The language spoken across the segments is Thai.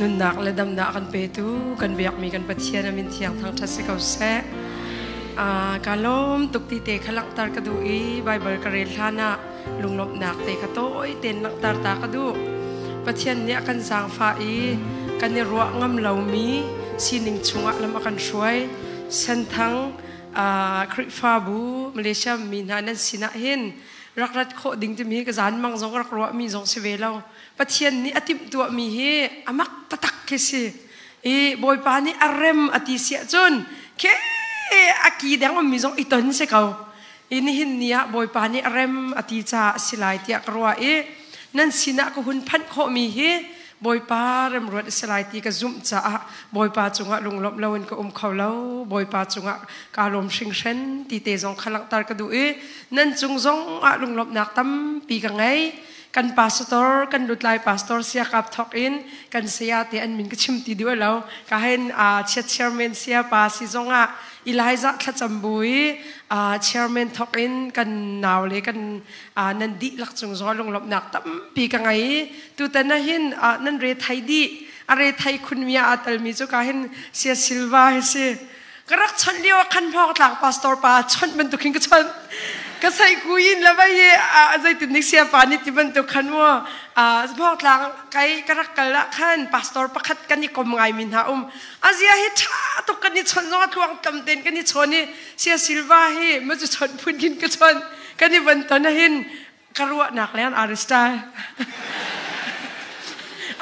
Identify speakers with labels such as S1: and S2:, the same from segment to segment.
S1: นุนนักและดำหนักกันไปตูกันเบียกมีกันปะเทียนมินเทียงทางทัศน์เก่าแซ่การล้มตุกตีเตะขลังตากระดูอีไบเบิลกระเรลท่านะลุงลบหนักเตะกระโต้เต้นนักตากระดูปะเทียนเนี่ยกันสางฟ้าอีกันเนี่ยรัวงำเหล่ามีสีหนึ่งชงะแล้วมากันช่วยเส้นทางคริฟาบูมาเลเซียมีนานันสินะเห็นรักรัดโคดิ่งจะมีกระสานมังสงรักรัวมีสงเสวเราปะเทียนนี่อติมตัวมีเฮอามักตะตักเคสิบอยปานี่อารมอติเสียจนเคอากีเดงมีสงอิตันเสกเอานี่หินเนี่ยบอยปานี่อารมอติจ่าสิลายเตียกรัวนั่นสินะก็หุ่นพันโคมีเฮบอยปาเริ่มรวดสลายตีก็ซุ่มจ้าบอยปาจงะลงลบเลวันก็เขาเล่าบอยปาจงะการลมชิงเชนตีเตจงขลังตากระดูนั่นจงลงลบนักตั้มปีกันไงกันพาสตอร์กันดุดไลพาสตอร์เสียกับทอกอินกันเสียที่อันมินก็ชิมตีด้วยแล้วก็เห็นเชียร์แมนเสียพาสิจงอีไลซ์ขัดจำบุยเชียร์แมนทอกอินกันหนาวเลยกันนันดีหลักจงลงลบนักตั้มปีกันไงตัวแต่นั่นเห็นนั่นเรไทยดีอะไรไทยคุณมีอาตลมีจุกเห็นเสียซิลวาเฮเสียก็รักฉันเลี้ยวขันพอกหลังพาสตอร์ปาฉันเป็นตุกินกับฉันก็ใส่กุยินแล้วไปใจติดนิกเสียปานิที่มันตุขันว่าพอกหลังใครก็รักกันละขันพาสตอร์ประคัดกันนี่กลมไงมินหาอาเซียเฮช่าตุกันนี่ชนนอดวางตำเต็นกันนี่ชนนี่เสียซิลวาเฮมันจะชนพูนกินกับชนกันนี่วันตอนนั้นเห็นกระรัวหนักแล้วอาริสตา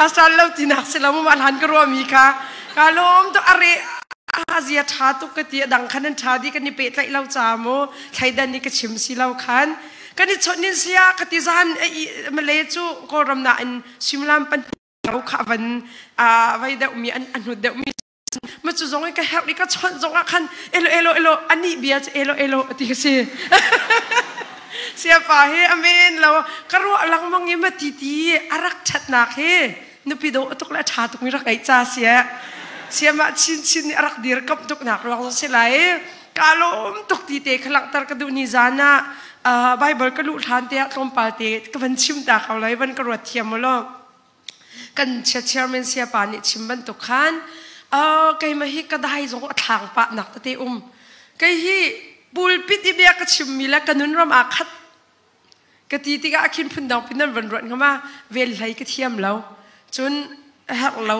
S1: อาสาเราที่นักเสลามันหันกรัวมีค่ะการล้มตัวอะไรอาเซียชาตุกติดังขันนันชาดีกันนี่เปิดใจเราจามโมใครดันนี่ก็ชิมสิเราขันกันนี่ชนนิสยากติซันมาเลจูก็รำนาอินชิมลามปันเราขับวันไว้เดามีอันหุดเดามีมันจะจงให้ก็เฮลนี่ก็ชนจงอ่ะขันเอโลอันนี้เบียร์เอโลติกสิเสียฝ่าเฮอเมนเรากรัวหลังมังยิ่งมาตีอารักชัดนักเฮนุปิโดตุกละชาตุกมีรักไอจ่าเสียมาชินรักดีรักกับตุกหนักลองเสียไหลกาลมตุกตีเตะขลังตากระดูนิจานะไบเบิลก็ลุทานเตะตรงปาเตะก็วันชิมตาเขาเลยวันกระวดเทียมมาล้อกันเชียร์แมนเสียปานิชิมบันตุกขันไกมาฮิกระได้จงทางปะหนักตะเตะไกฮิบุลปิดอีเบียก็ชิมมีแล้วกันนุนรำอาคัดกตีติกาคินพุ่นดาวพินันวันเข้ามาเวลไหลก็เทียมเราจนหักเรา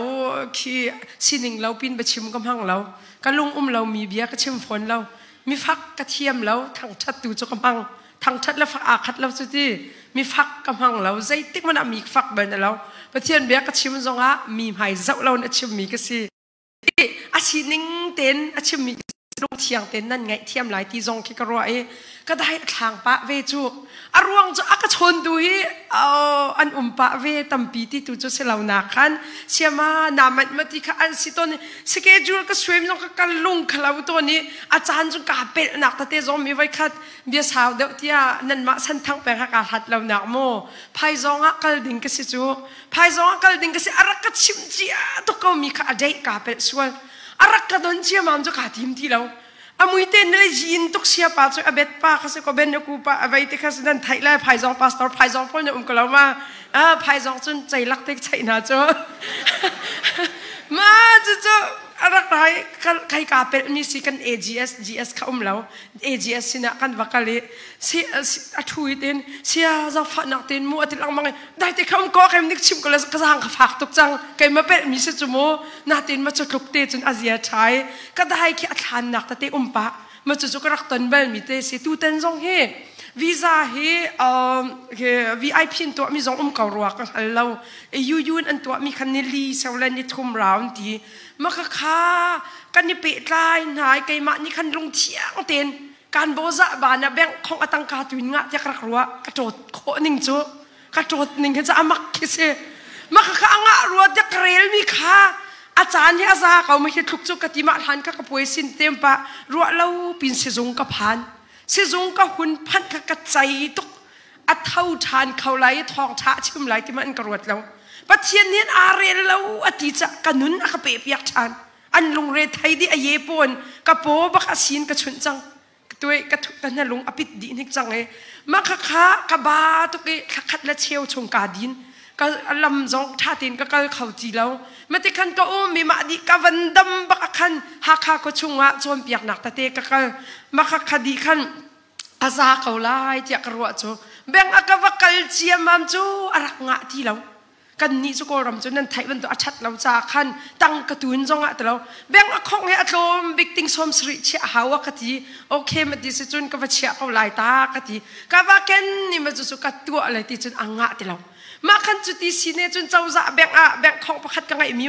S1: ขี้สิ่งเราปินไปชิมกำหังเราก็ลุงเรามีเบียก็ชิมฝนเรามีฟักกระเทียมเราทางชัดตูจกำหังทางชัดแล้วฟักอาคัดเราสุดที่มีฟักกำหังเราใจติ๊กมันมีฟักเบนเราประเทียนเบียก็ชิมจงะมีหายเจ้าเราเนี่ยชิมมีก็สิอาชีนิ่งเต้นอาชิมมีลงเทียงเต้นนั่นไงเทียมหลายที่จงคิดกระไรก็ได้ทางปะเวจูอารวงจะอักชนดูฮีอันปะเวตัมปีที่ตุจุเสลาวนักขันเสียมานามันมาที่ข้าอันสิตัวนี้สเกจูก็สวยมันก็กันลุงขลาวตัวนี้อาจารย์จุกาเป็ดนักแต่เตจงมีไว้คัดเบียสาวเดียวที่นั่นมาสันทั้งแปลงกาหัดเราหนักโมพายจงอักดิงก็สิจูพายจงอักดิงก็สิอารักกัดชิมจีตุกเขามีข้าใจกาเป็ดสวยอารักกัดโดนเชียมันจุกาทีมที่เราอามุยเต้นเลยจีนตุกเสียป้าช่วยอเบ็ดป้าเขาสึกว่าเบนกูป้าเอาไว้ที่เขาสึกนั่นไทยแล้วพายจองพาสตอร์พายจองพ่อเนี่ยก็แล้วมาพายจองจนใจรักเด็กใจน่าจ้ะมาจ้ะอะไรใครกาเป็นมีสิกัน GS เขาแล้ว AGS สินะกันวักเลยเสียถุยเต้นเสียจะฝันนักเต้นมัวติดลังมังได้ที่เขาก็ใครนึกชิมก็เลยกระซังฝากตุกจังใครมาเป็นมีสิจุโมนักเต้นมาจุดลุกเตจนอาเซียใช้ก็ได้แค่อัฐานนักแต่เตะปะมาจุดก็รักตันเบลมีเตสิตูเต้นจงเฮวีซ่าเฮVIP ตัวมีจงเการัวกันเรายูนอันตัวมีคันนิลีเซลเลนิทุ่มราวน์มาค่ะกันนี่เปิดไลน์หายไกมานี่คันลงเที่ยงเต้นการโบซาบานะแบงของอตังกาตุนงะจะกระรัวกระโดดโคนิ่งจูกระโดดนิ่งจะอามักคิเซมาค่ะอ่างะรัวจะกระเรลมีค่ะอาจารย์ที่อาซาเขาไม่เห็นทุกจุกติมาทันก็กระป่วยสินเต็มปะรัวเราปินเสจงกับพันเสจงกับหุ่นพันกระใจตุกอัดเท่าทานเขาไหลทองชะชิมไหลที่มันกระรวดเราปัจเจียนนี้อาเรลเราอติจะกันนุนอักเปียกชันอันลงเรไทยดีอเยปนกระโปบักสินกระชุนจังตัวกระทุกันนั่นลงอภิดินิกจังเลยมาค่ะกระบาตุกขัดและเชียวชงกาดิน ก็ลำจงท่าตินก็เขาจีเราไม่ติขันก็มีมาดีกวันดำบักขันหักก็ชุงอ่ะชวนเปียกหนักตะเตก็มาคดีขันอาซาเขาไล่เจ้ากระวดจูแบ่งอากาศกัลเชียมัมจูอารักงะที่เรากันนี่จุกรำจนนั้นไทยมันตัวชัดเราจากขันตั้งกระตุ้นจงอ่ะแต่เราแบ่งอคงให้อัตโนบิกติงสมสริเชียหาวกติโอเคมันดิสจุนก็ว่าเชียเขาไล่ตากติก็ว่าแค่นี่มันจะสุกัดตัวอะไรที่จนอ่างะที่เรามาขันจุดที่สิเนี่ยจนเจ้าจะแบ่งของประคัดกันไงมี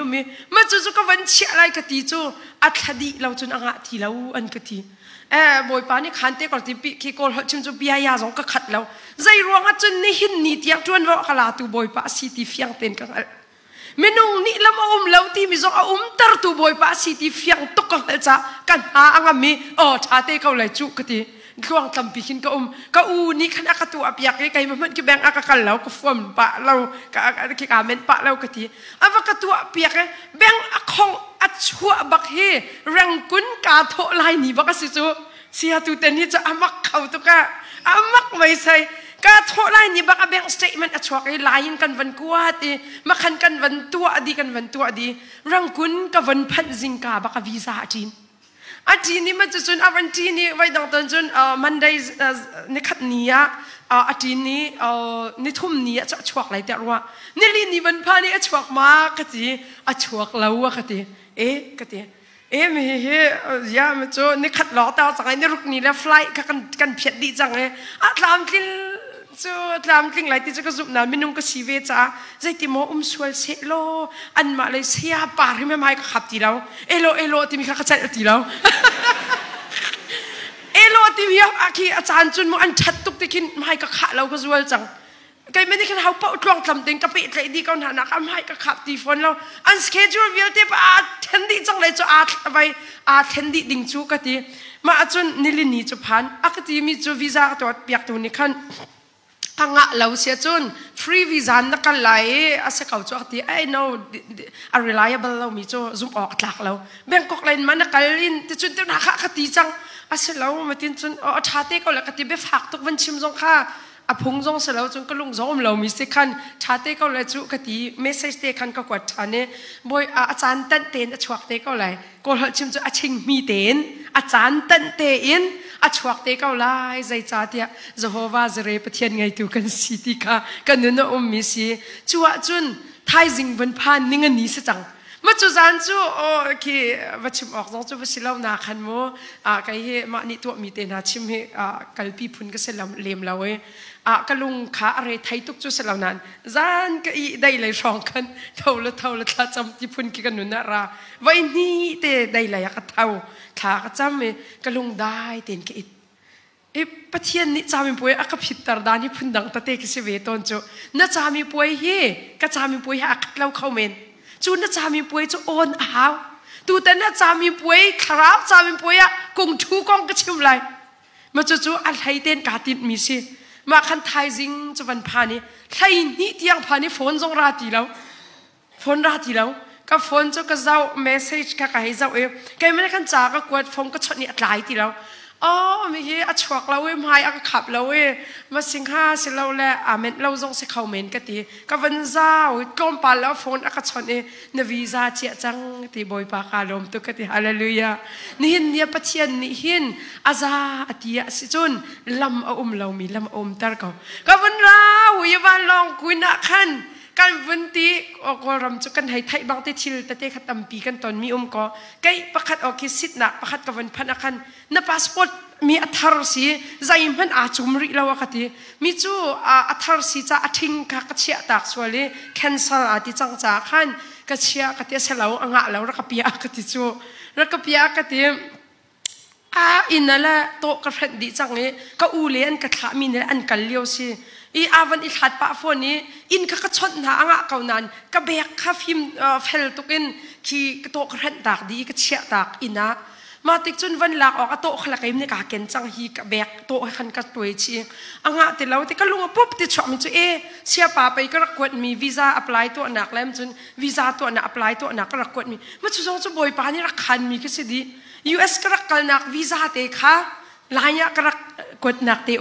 S1: มาจุดก็วันเชียอะไรกติจูอัตดีเราจนอ่างะที่เราอันกติบอยปานี่ขันเตะก่อนที่ปีขี้โกลชิมจูปียาสองก็ขัดแล้วใจรวงจนนี่หินนี่เตียงจวนว่าขลาตูบอยปาสิที่เฟียงเต็นกันเมนูนี่ละมาแล้วที่มีสองตรตูบอยปาสิที่เฟียงตุกกันจ้ากันหาอ่างมีชาเตะเขาเลยจุกติกวางตำปีกินก็นี่ขันอากาตัวอภิยักษ์ไกลมันก็แบ่งอากาศแล้วก็ฟอมปะเราก็ขี้กาเมนปะเราก็ทีอากาตัวอภิยักษ์แบ่งของอัดชัวบักเฮรังกุนกาโถลายนี่บักสิจูเสียตัวเต็นนี่จะอามักเขาตุกะอามักไม่ใช่กาโถลายนี่บักแบ่งสเตทเมนต์อัดชัวไอ้ลายกันวันกวาดมาขันกันวันตัวดีกันวันตัวดีรังกุนกับวันพันจิงกาบักวีซ่าจีนอาจีนี่มันจะจนอาวันจีนี่ไว้ดังตอนจนมันได้ในขัดนี้อาจีนี่ในทุ่มนี้จะชวกอะไรแต่ว่าในลีนี่วันพานี่ชวกมากกะทีชวกเราอะกะทีกะทีไม่เฮ้ยยามันจะในขัดล้อแต่จังไงในรุกนี้แล้วไฟล์กันเพียดดีจังไงตามที่จูตามที่ไหนที่จะกระสุนนั้นไม่นุ่งก็ชีเวจ้าใจที่มอสวยเซโลอันมาเลยเสียปากที่ไม่ไม่ก็ขับตีเราเอโลที่มีข้าขจัดตีเราเอโลที่มีอาจารย์จุนมันอันชัดตุกที่กินไม่ก็ขับเราก็สวยจังไกไม่ได้แค่เขาเป่าตรองทำเต็งกระปิดเลยดีก่อนหานักไม่ก็ขับตีฝนเราอันสเกจูลวิลที่เทนดี้จังเลยจะไปเทนดี้ดิ่งจูกตีมาจนนิลินีจะผ่านกตีมีจูวีซ่าตัวเปียกตัวนี้ขันทางเราเสียจนฟรีวีซ่านักไล่อาศัยเขาจวดที่no reliable เรามีจูซุ่มออกหลักเราแบงกอกไลน์มันนักลินที่จนตัวนักกตีจังอาศัยเรามาที่จนชาเต้ก็เลยกตีไปฝากทุกวันชิมจงค่าพงจงเสร็จแล้วจนก็ลุงจงเรามีสิคันชาเต้ก็เลยจูกตีเมสเซจเตคันก็กวาดชาเน่บอยอาจารย์ตั้นเต็นชวกเต้ก็เลยก็เลยชิมจูชิงมีเต็นอาจารย์ตั้นเต็นชวกเต้ก็เลยใจจ่าเตียจะหัวว่าจะเรียบเทียนไงตัวกันสิติกากันนึกว่ามีสิจัวจุนไทยจิงบนพานนิ่งนี้สิจังมาจูจานจูโอเควัชิมออกจงจูวัชิลาวนาขันโมไก่เฮมานี่ตัวมีเตนาชิมเฮกัลปีพุนก็เสลามเลมเราเอกะลุงขาอะไรไทยตุกจูเสลานั้นจานก็อีได้เลยรองกันเท่าละจำที่พุนกิกันนุนนาราไว้นี่เตได้เลยก็เท่าขากจำกะลุงได้เต็นกิปะเทียนนี่จามีป่วยอักผิดตระดานี่พุนดังตะเตกิเสเวตอนจูน่าจามีป่วยเฮก็จามีป่วยอักเล่าเข้าเมนจูน่าจามีป่วยจูโอนอ้าวตูแต่น่าจามีป่วยครับจามีป่วยอะกงทูกองกระชิมไรมาจูอะไรเต้นกาติดมีสิมาคันไทยจิงจะวันพานี่ไทยนี่เตียงพานี่ฝนจงราตีแล้วฝนราตีแล้วก็ฝนจะก็เจ้าเมสเซจก็ให้เจ้าแกไม่ได้คันจาก็กวดฝนก็ชดนี่หลายตีแล้วมีเฮชวกเราไม่ให้ขับเรามาสิงหาสิเราแหละเมนเราจงสิเขาเมนกตีก็วันเจ้ากลมปาแล้วฝนชดนวีซ่าเจียจังตีบอยปากาลมตุกตีฮาเลลูยานี่หินเนี่ยปะเทียนนี่หินอาซาอติยะสิจุนลำเรามีลำตร์เขาก็วันเราอย่าวันลองคุยนักขันการวันที่ก็รำจุกันให้ไทยบางที่ชิลแต่เตะขัดตำปีกันตอนมีก็ไก่ประคัดออกคิดสิทธิ์นะประคัดกับวันพันคันนับพาสปอร์ตมีอัธรสีใจมันอาจุมริเราอะคติมีจู่อัธรสีจะทิ้งกักเชียตักส่วนเลยแคนเซิลอาทิจังจากขันกักเชียกักเตะเสลาอ่างะแล้วรักเปียกติจู่รักเปียกติอินนั่นแหละโตกระเพ็ดดีจังเลยก็อูเลียนกระถามีนั่นอันกันเลี้ยวสิอาวันอีถัดปะฝนนี้อินก็ชดหาอ่างเก่านั้นก็แบกข้าฟิมเฟลตุกินที่โตกระเพ็ดตากดีก็เชียตากอินนะมาติดจนวันหลักออกโตขลักเอ็มเนี่ยกาเกนจังฮีกับแบกโตให้ขันกัดตัวชีอ่างติดแล้วติดก็ลงปุ๊บติดชอบมันจะเชียป่าไปก็รักกวดมีวีซ่าอัพไลน์ตัวหนักแล้วจนวีซ่าตัวหนักอัพไลน์ตัวหนักก็รักกวดมีมันจะส่งจะบ่อยป่านี่รักขันมีก็สิดี US ก็รักกันหนักวีซ่าเตะค่ะลายก็รักกวดหนักเตะ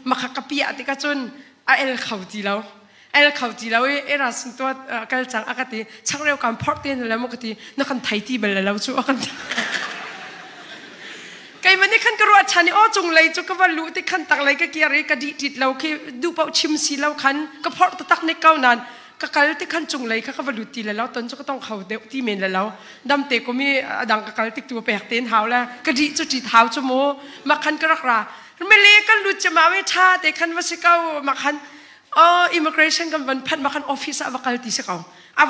S1: มาขักกระเปียติดก็จนเอลเขาทีแล้ว เขาจีเราราสุนตัวกันจังอากาศชักเร็วการพอร์ตเนแล้วมันก็ตีนักขันไทยที่เบลเราจู่กันไก่มันนี่ขันกระโดดชันนี่จงเลยจู่ก็ว่ารู้ที่ขันตักเลยก็เกี่ยอะไรก็ดีเราแค่ดูเป่าชิมสีเราขันก็พอร์ตตักในเก้านั้นก็การที่ขันจงเลยก็ว่ารู้ตีแล้วตอนจู่ก็ต้องเขาเดาที่เมนแล้วดำเตะก็มีดังก็การที่ตัวแปลกเต้นเท้าแล้วก็ดีจู่จีเท้าจู่โมมาขันก็รักราไม่เลี้ยกันรู้จะมาไม่ท่าแต่ขันว่าสิเก้ามาขันimmigration กันวันพันมาคัน office อวกาศที่สิเขา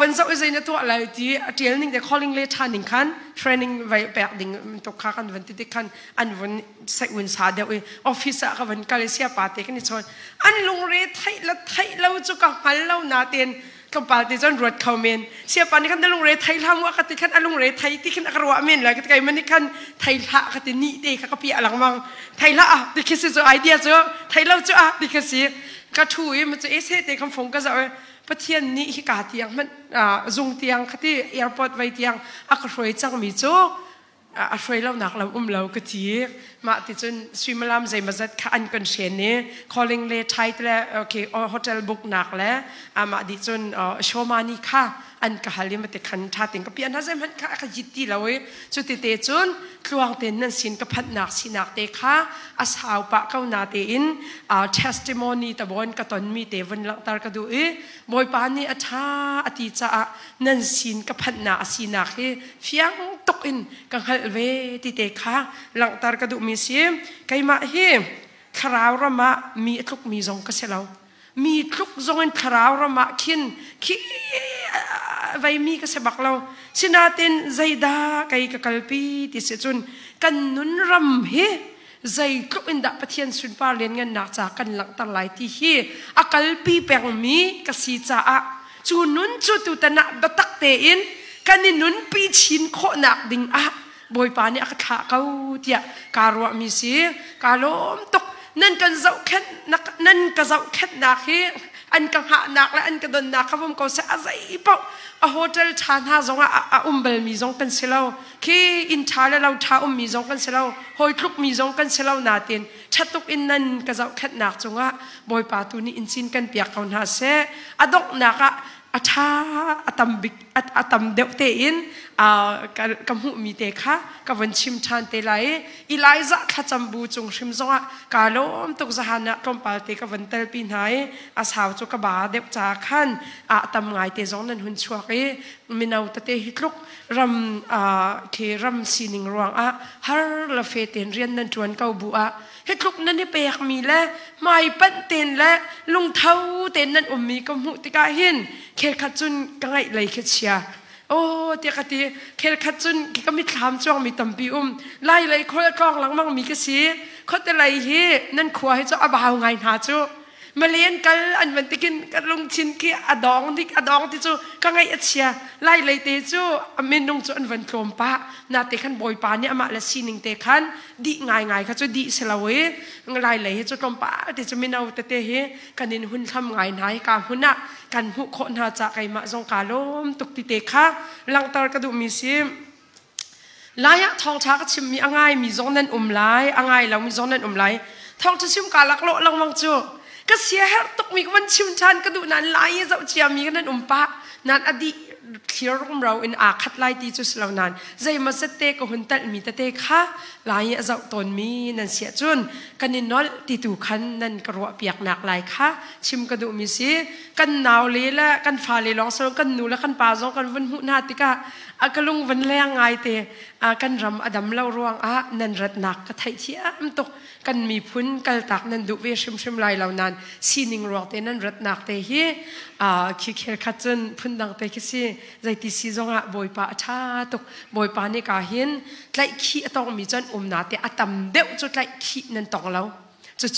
S1: วันเสาร์จะเนี่ยตัวอะไรที่เรียนนิ่งแต่ calling later นิ่งคัน training ไว้แบบดิ่งตกขากันวันที่คันอันวันใส่วันสาเดียวoffice กันวันกาเลเซียปาเตกันนี่ชนอันลงเรทไทยละไทยเราจุกหันเราหนาเตียนกับปาติจนรถเขาเมนเสียปานี่คันได้ลงเรทไทยทำว่ากันที่คันอันลงเรทไทยที่คันอักรัวเมนแล้วก็ไกมันนี่คันไทยละกันที่นี่เด็กก็เปียหลังมังไทยละที่คิดจะไอเดียจะไทยเราจะที่คิดก็ช่วยมันจะเอเซ่แต่คำฟงก็จะประเทศนี้ที่กาเตียงมันจุงเตียงที่แอร์พอร์ตไว้เตียงอักรวยจังมีโจอักรวยเราหนักเราเราก็ทีมาที่จนสวิมลามใจมาจัดอันกันเชนเนี่ย calling late ไทยแล้วโอเคโฮเทลบุกหนักแล้วมาที่จนโชมานี่ค่ะอันก็หาเรื่องมาแต่ขันชาติงก็เปลี่ยนท่าใจมันก็ขยิบตีเราจุดที่เตจนคลวงเต็นนั่นสินก็พัดหนักสินักเตะค่ะอาสาวปะเขาหน้าเตอินtestimony แต่บนก็ตอนมีเตวันลังตารก็ดูบอยปานี่อาชาอติจ่านั่นสินก็พัดหนักสินักเฟียงตกอินกังหัลเวติเตค่ะลังตารก็ดูมีเสียไกมาคราวระมะมีทุกมีจงก็เสร็จแล้วมีทุกจงคราวระมะคินไว้มีก็เสบักเราสินาเต็นใจดาไกกับกัลปีที่เสียจนกันนุนรำใจทุกอินดาปะเทียนสุนปาเลียนเงินหนักจากกันหลังตลายที่อากัลปีแปลงมีกสีจ่าจูนุนจูตุตนะบัตักเตอินกันนินุนปีชินโคหนักดิ่งบอยปานี่อาขาเขาเดียการวมีสีการล้มตกนั่นกันเจ้าแค่นั่นกันเจ้าแค่หนักอันกังหาหนักและอันกระโดดหนักครับผมก็เสียใจเปล่าโฮเทลชานหาจงเบลมีจงกันเสลาคืออินทาแล้วเราท้ามีจงกันเสลาหอยคลุกมีจงกันเสลานาเตียนชัดตุกอินนั่นกันเจ้าแค่หนักจงบอยปาตุนี่อินซินกันเปียกเขาหาเสอดอกหนักอาชาอาตัมเดวเตอินกำหูมีเตค่ะกับวันชิมชานเตไลอีไลซ่าขัดจำบูจงชิมจงกาโลมตุกสหนะกลมปาเตกับวันเตลปีนหายอาสาวจุกบาเดวจาขันตำไงเตจงนั้นหุ่นชัวร์มินาวตเตฮิตลุกรำเครำซีนิงรวงฮาร์ลเฟเตนเรียนนันจวนเกาบัวฮิตลุกนั่นนี่เปียกมีและไม่ปั้นเตนและลุงเท้าเตนนั่นมีกำหูติกาหินเคขัดจุนกังไงเลยคิดเชียโอ้เดี๋ยวกันทีเคขัดจุนก็มีถามจ้องมีตั้มปีไล่เลยคนละกล้องหลังมั่งมีกระสีเขาแต่ไรเฮนั่นขวายจ้าบ่าวไงหาจ้ามาเลี้ยงกันอันวันที่กินกันลงชินกี้อดองที่จ้าก็ไงเชียไล่เลยเตจ้าเมนงจ้าอันวันโคมปะนาเตขันบอยปาเนี่ยมาละซีนิงเตขันดีง่ายเขาจ้าดีเสลาวไล่เลยจ้าโคมปะเตจ้าเมนเอาเตเฮกันนินหุ่นทำง่ายนายการหุ่นน่ะกันหุคนหาจากไก่มาจงกาลมตุกติเตค่ะหลังตารกระดูมีซิมลายทองช้าก็ชิมมีอ่างมีจงนั้นไลอ่างเรามีจงนั้นไลทองจะชิมกาลักโลลังมังจูก็เสียเหตุตกมีวันชิมชานกระดูนั้นลายเจ้าเจียมีกันนั้นปะนั้นอดีเขียรมเราอินคัดไล่ตีจุสเหล่านั้นใจมาเสตก็หุ่นตัดมีตะเตค่ะลายเจ้าตนมีนั่นเสียจุนกันนินนอลติดูขันนั่นกระวเปียกหนักลายค่ะชิมกระดูมีสิกันหนาวเลยละกันฟ้าเลยลองสลกันนูและกันป่าจงกันวันหุ่นนาติกะกะลุงวันแรงไงเตกันรำอดัมเล่ารวงนันรัดหนักก็ไทยเทียมตกกันมีพุ้นกัลตักนันดุเวชิมลายเหล่านั้นซีนิงรวงเตนันรัดหนักเตฮีคิเคขัดจนพุ้นดังเตคิสิใจติซีจงบอยป่าชาตกบอยป่านี่กาเห็นไล่ขี้ต้องมีจนนาเตอตัมเดวจุดไล่ขี้นันตองเรา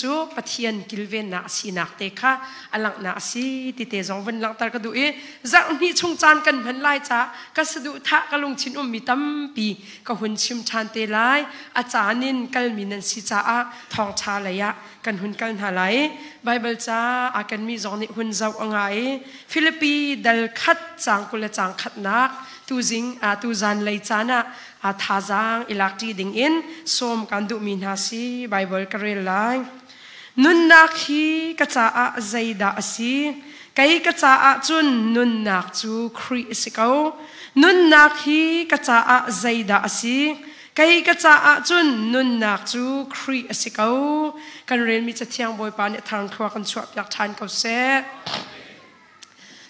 S1: จู่ๆปะเทียนกิลเวนนาสีนักเตค่ะอลังนาสีติเตจงวันหลังตากระดูจากนี้ชงจานกันพันไล่จ้าก็สะดุทักกะลงชินมีตั้มปีก็หุ่นชิมชานเตไลอาจารย์นินกัลมีนันสีจ้าทองชาเลยะกันหุ่นกันหาไลไบเบิลจ้าอากันมีจงนี่หุ่นเจ้าอ่างไงฟิลิปปีดัลขัดจางกุลจางขัดนักตูจิงตูจันเลยจ้านะท่าจางอิลักจีดิ่งอินสมกันดูมีนาสีไบเบิลกระเรลไลนุนนักฮีกระจาใจดาสี cái cha a chun nun nak chu khri sikau nun nak hi ka cha a zaida asi cái cha a chun nun nak chu khri sikau kan ren mi cha thiang boy pa ne thang thwa kan chuap yak than kau se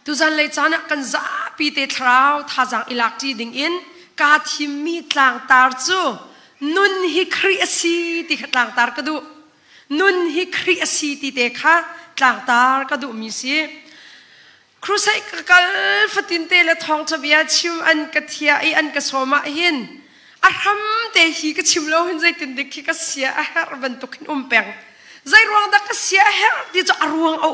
S1: tu zan lei chana kan za pi te thrau tha jang ilak ti ding in ka thim mi tlang tar chu nun hi khri asi ti khatlang tar ka du nun hi khri asi ti te kha tlang tar ka du mi si krusai kal fatin te le thong chabia chim an ka thia I an ka soma hin arham te hi ka chim lo hin zai tin de ki ka sia a her ban to kin peng zai ruang da ka sia her ti cha ruang a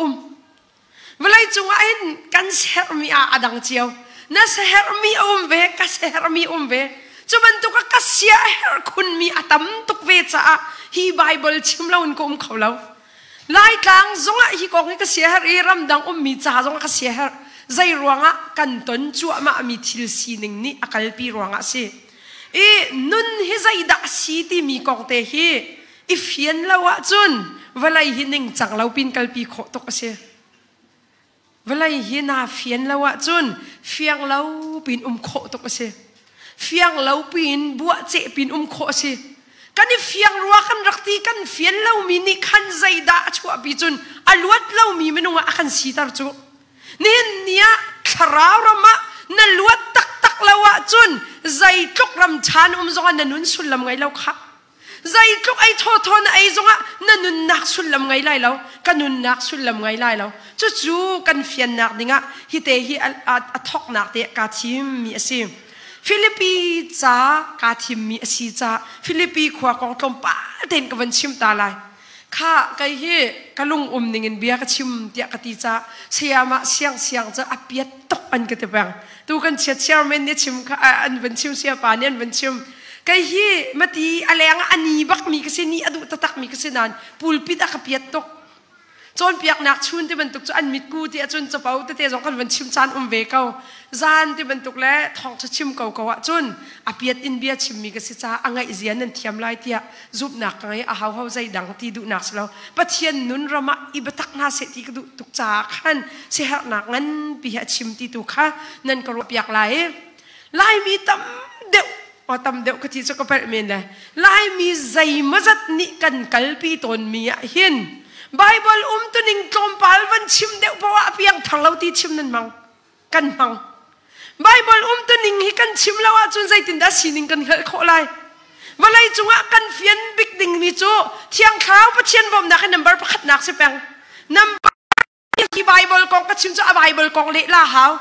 S1: Walai chunga hin kan ser mi a adang chiao na ser mi ve ka ser mi ve chuban tu ka kasia her khun mi atam tuk ve cha hi bible chimlaun ko khawlo lai tlang zonga hi kong ka sia her I ram dang mi cha zonga ka sia her zai ruanga kan ton chu ma mi thil sining ni akal pi ruanga se e nun hi zai da si ti mi kong te hi ifian lawa chun walai hining changlo pin kal pi kho tok ase Walai hina fian lawa chun fiang lau pin kho tok ase fiang lau pin bua che pin kho ase kan fiang ruwa kan rakti kan fian lau mi ni khan zaida chu pi chun aluat lau mi menunga akan sitar chu nin nia tharau rama na luat tak tak lawa chun zai tok ram chan zonga nanun sulam ngai lau kha zai tok ai tho tho na ai zonga nanun nak sulam ngai lai lau kanun nak sulam ngai lai lau chu kan fian nak dinga hi te hi a thok nak te ka thim mi ase Philippi cha ka thim mi asi cha Philippi khwa kong tlom pa ten ka van chim ta lai kha kai hi kalung ningin bia ka chim tia ka ti cha siama siang cha apiat tok an ka te bang tu kan chairman ne chim kha an van chim sia pa ne an van chim kai hi mati aleng ani bak mi ka se ni adu tatak mi ka se nan pulpit a ka piat tok chon piak nak chun te ban tuk chu an mit ku ti achun chapau te jong kan van chim chan ve kau zan te ban tuk le thong cha chim kau kawa chun apiat in bia chim mi ka se cha angai zian an thiam lai tia zup nak ngai a hau hau zai dang ti du nak slo pathian nun rama ibatak na se ti ka du tuk cha khan se ha nak ngan pi ha chim ti tu kha nan ka ro piak lai mi tam deu tam deu ka ti chu ka per men lai mi zai mazat ni kan kalpi ton mi a hin Bible tu ning kompal van chim deu bawa piang thanglau ti chim nan mang kan mang Bible tu ning hi kan chim lawa chun zai tin da sining kan khel kho lai walai chunga kan fian big ding ni chu thiang khau pa chen bom na ka number pakhat nak se peng number ki Bible kong ka chim chu a Bible kong le la haw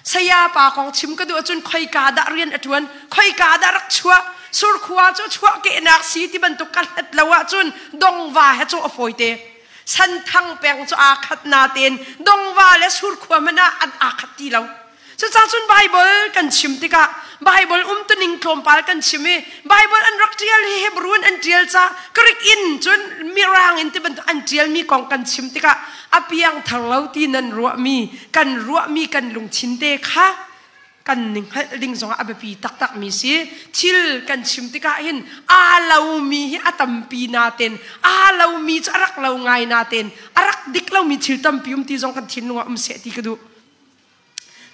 S1: saya pa kong chim ka du chun khoi ka da rian atun khoi ka da rak chua sur khuwa chu chua ke nak si ti ban tu kal het lawa chun dong wa he chu afoi te san thang peng chu a khat na ten dong wa le sur khuwa mana an a khat ti lo chu cha chun Bible kan chim ti ka Bible tu ning klompal kan chimi Bible an rak tial Hebrew an tial cha krik in chun mirang in ti ban an tial mi kong kan chim ti ka apiang thanglo ti nan ruwa mi kan lung chin te kha kan ning ding zonga abapi tak tak mi si thil kan chim ti ka hin a lau mi hi atam pi na ten a lau mi charak lau ngai na ten arak dik lau mi thil tam pium ti zong kan thin nuwa se ti ka du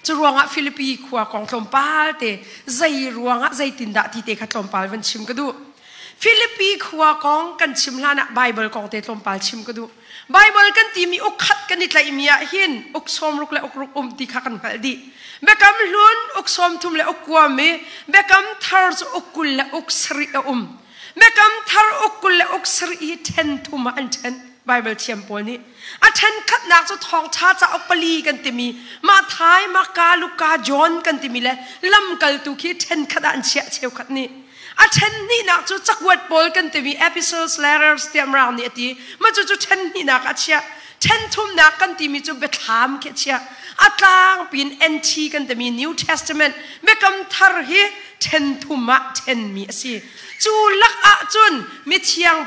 S1: churuanga Philippi khwa kong tlompal te zai ruanga zai tinda ti te kha tlompal van chim ka du Philippi khwa kong kan chim lana Bible kong te tlompal chim ka du Bible kan ti mi ok khat kan itlai mia hin ok som ruk le ok ruk ti kha kan haldi bekam lun ok som thum le ok kwa me bekam thar chu ok kul le ok sri bekam thar ok kul le ok sri ten thuma an ten Bible thiam pol ni a then khat nak chu thong tha cha ok pali kan ti mi ma thai ma ka luka john kan ti mi le lam kal tu khi then khat an chia cheu khat ni a then ni nak chu chakwat pol kan ti mi epistles letters tiam round ni ati ma chu then ni nak a chia then thum nak kan ti mi chu betham ke chia atlang pin NT kan ti mi New Testament bekam thar hi then thuma then mi asi chu lak a chun mi thiang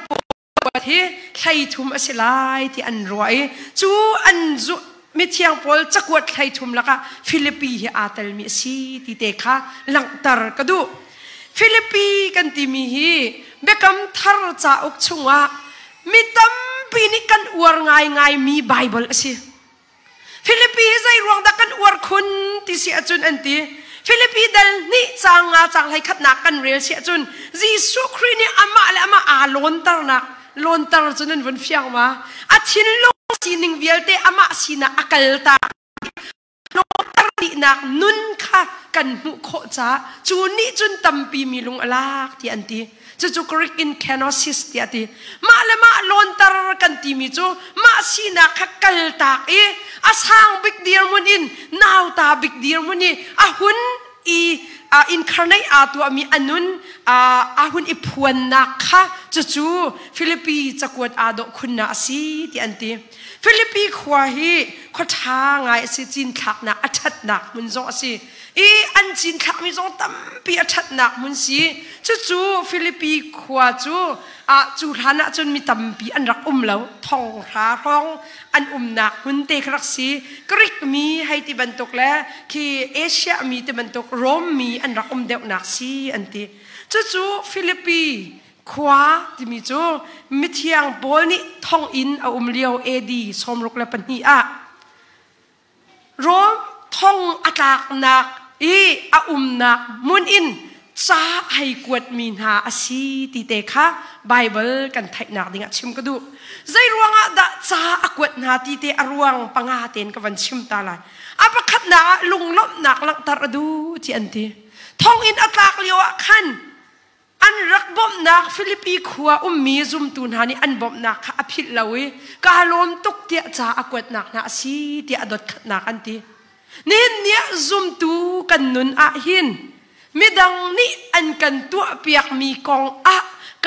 S1: hi khai thum asilai ti an roi chu an zu mi thiang pol chakwat khai thum laka Philippi hi atal mi si ti te kha langtar kadu Philippi kan ti mi hi bekam thar cha ok chunga mi tam pi ni kan uar ngai mi Bible asi ฟิลิปปีใจรวงดักกันอวดคุณที่เสียจุนอันตีฟิลิปปีดัลนี่จางงาจางให้ขัดนักกันเรียเสียจุนจีสุครีนี่อามาและอามาลอนตร์นักลอนตร์จุนันวันเฟียงมาอาทินโลสีนิงเวลเตอามาสีนักอักลตาลอนตร์ดีนักนุนค่ะกันหุโคจ้าจูนี่จุนตัมปีมีลุงอลากที่อันตีจูกริกอินแคนอสิสที่อันตีมาและมาลอนตร์กันตีมีจูมาสีนักขักลตาอาสางบิ๊กเดียร์มุนินนาวตาบิ๊กเดียร์มุนีอาหุนอินคาร์เนอาตัวมีอันนุนอาหุนอิพวนนักค่ะจูฟิลิปปีจะกวดอาดคุณนาสีที่อันตีฟิลิปปีขวาฮีขวดทางไงสิจินทักนักอัจฉริยะมุนจงสิอันจินทักมีจงตั้มปีอัจฉริยะมุนสิจูฟิลิปปีขวาจูฐานะจนมีตั้มปีอันรักแล้วทองราร้องอันนักมุนเตครักสีกรีกมีให้ที่บรรทุกแล้วคือเอเชียมีที่บรรทุกโรมมีอันรักเดียวนักสีอันที่จูฟิลิปปีขวาที่มีจูมิเทียงบอลนี่ท่องอินเอาเลียวเอดีสมรุกและปัญญาโรมท่องอัตากนักเอานักมุนอินจ้าให้กวดมีนาอาศีติเตค่ะไบเบิลกันไทยนักดิ่งชิมก็ดูใจรวงอ่ะด่าจ้ากวดนาติเตอรวงปังอาเตนกับวันชิมตาลายอาปะขัดนาลุงลบนักลังตระดูที่อันทีท่องอินอัตากเลียวขันอันรักบ่มนักฟิลิปปีขัวมีซุมตูนหานี่อันบ่มนักอภิลาวิกาลมตุกเตียจ้ากวดนักนาอาศีเตียดดขัดนักอันทีนี่เนี่ยซุมตูกันนุนอาหินไม่ดังนี้อันกันตัวเปียกมีกอง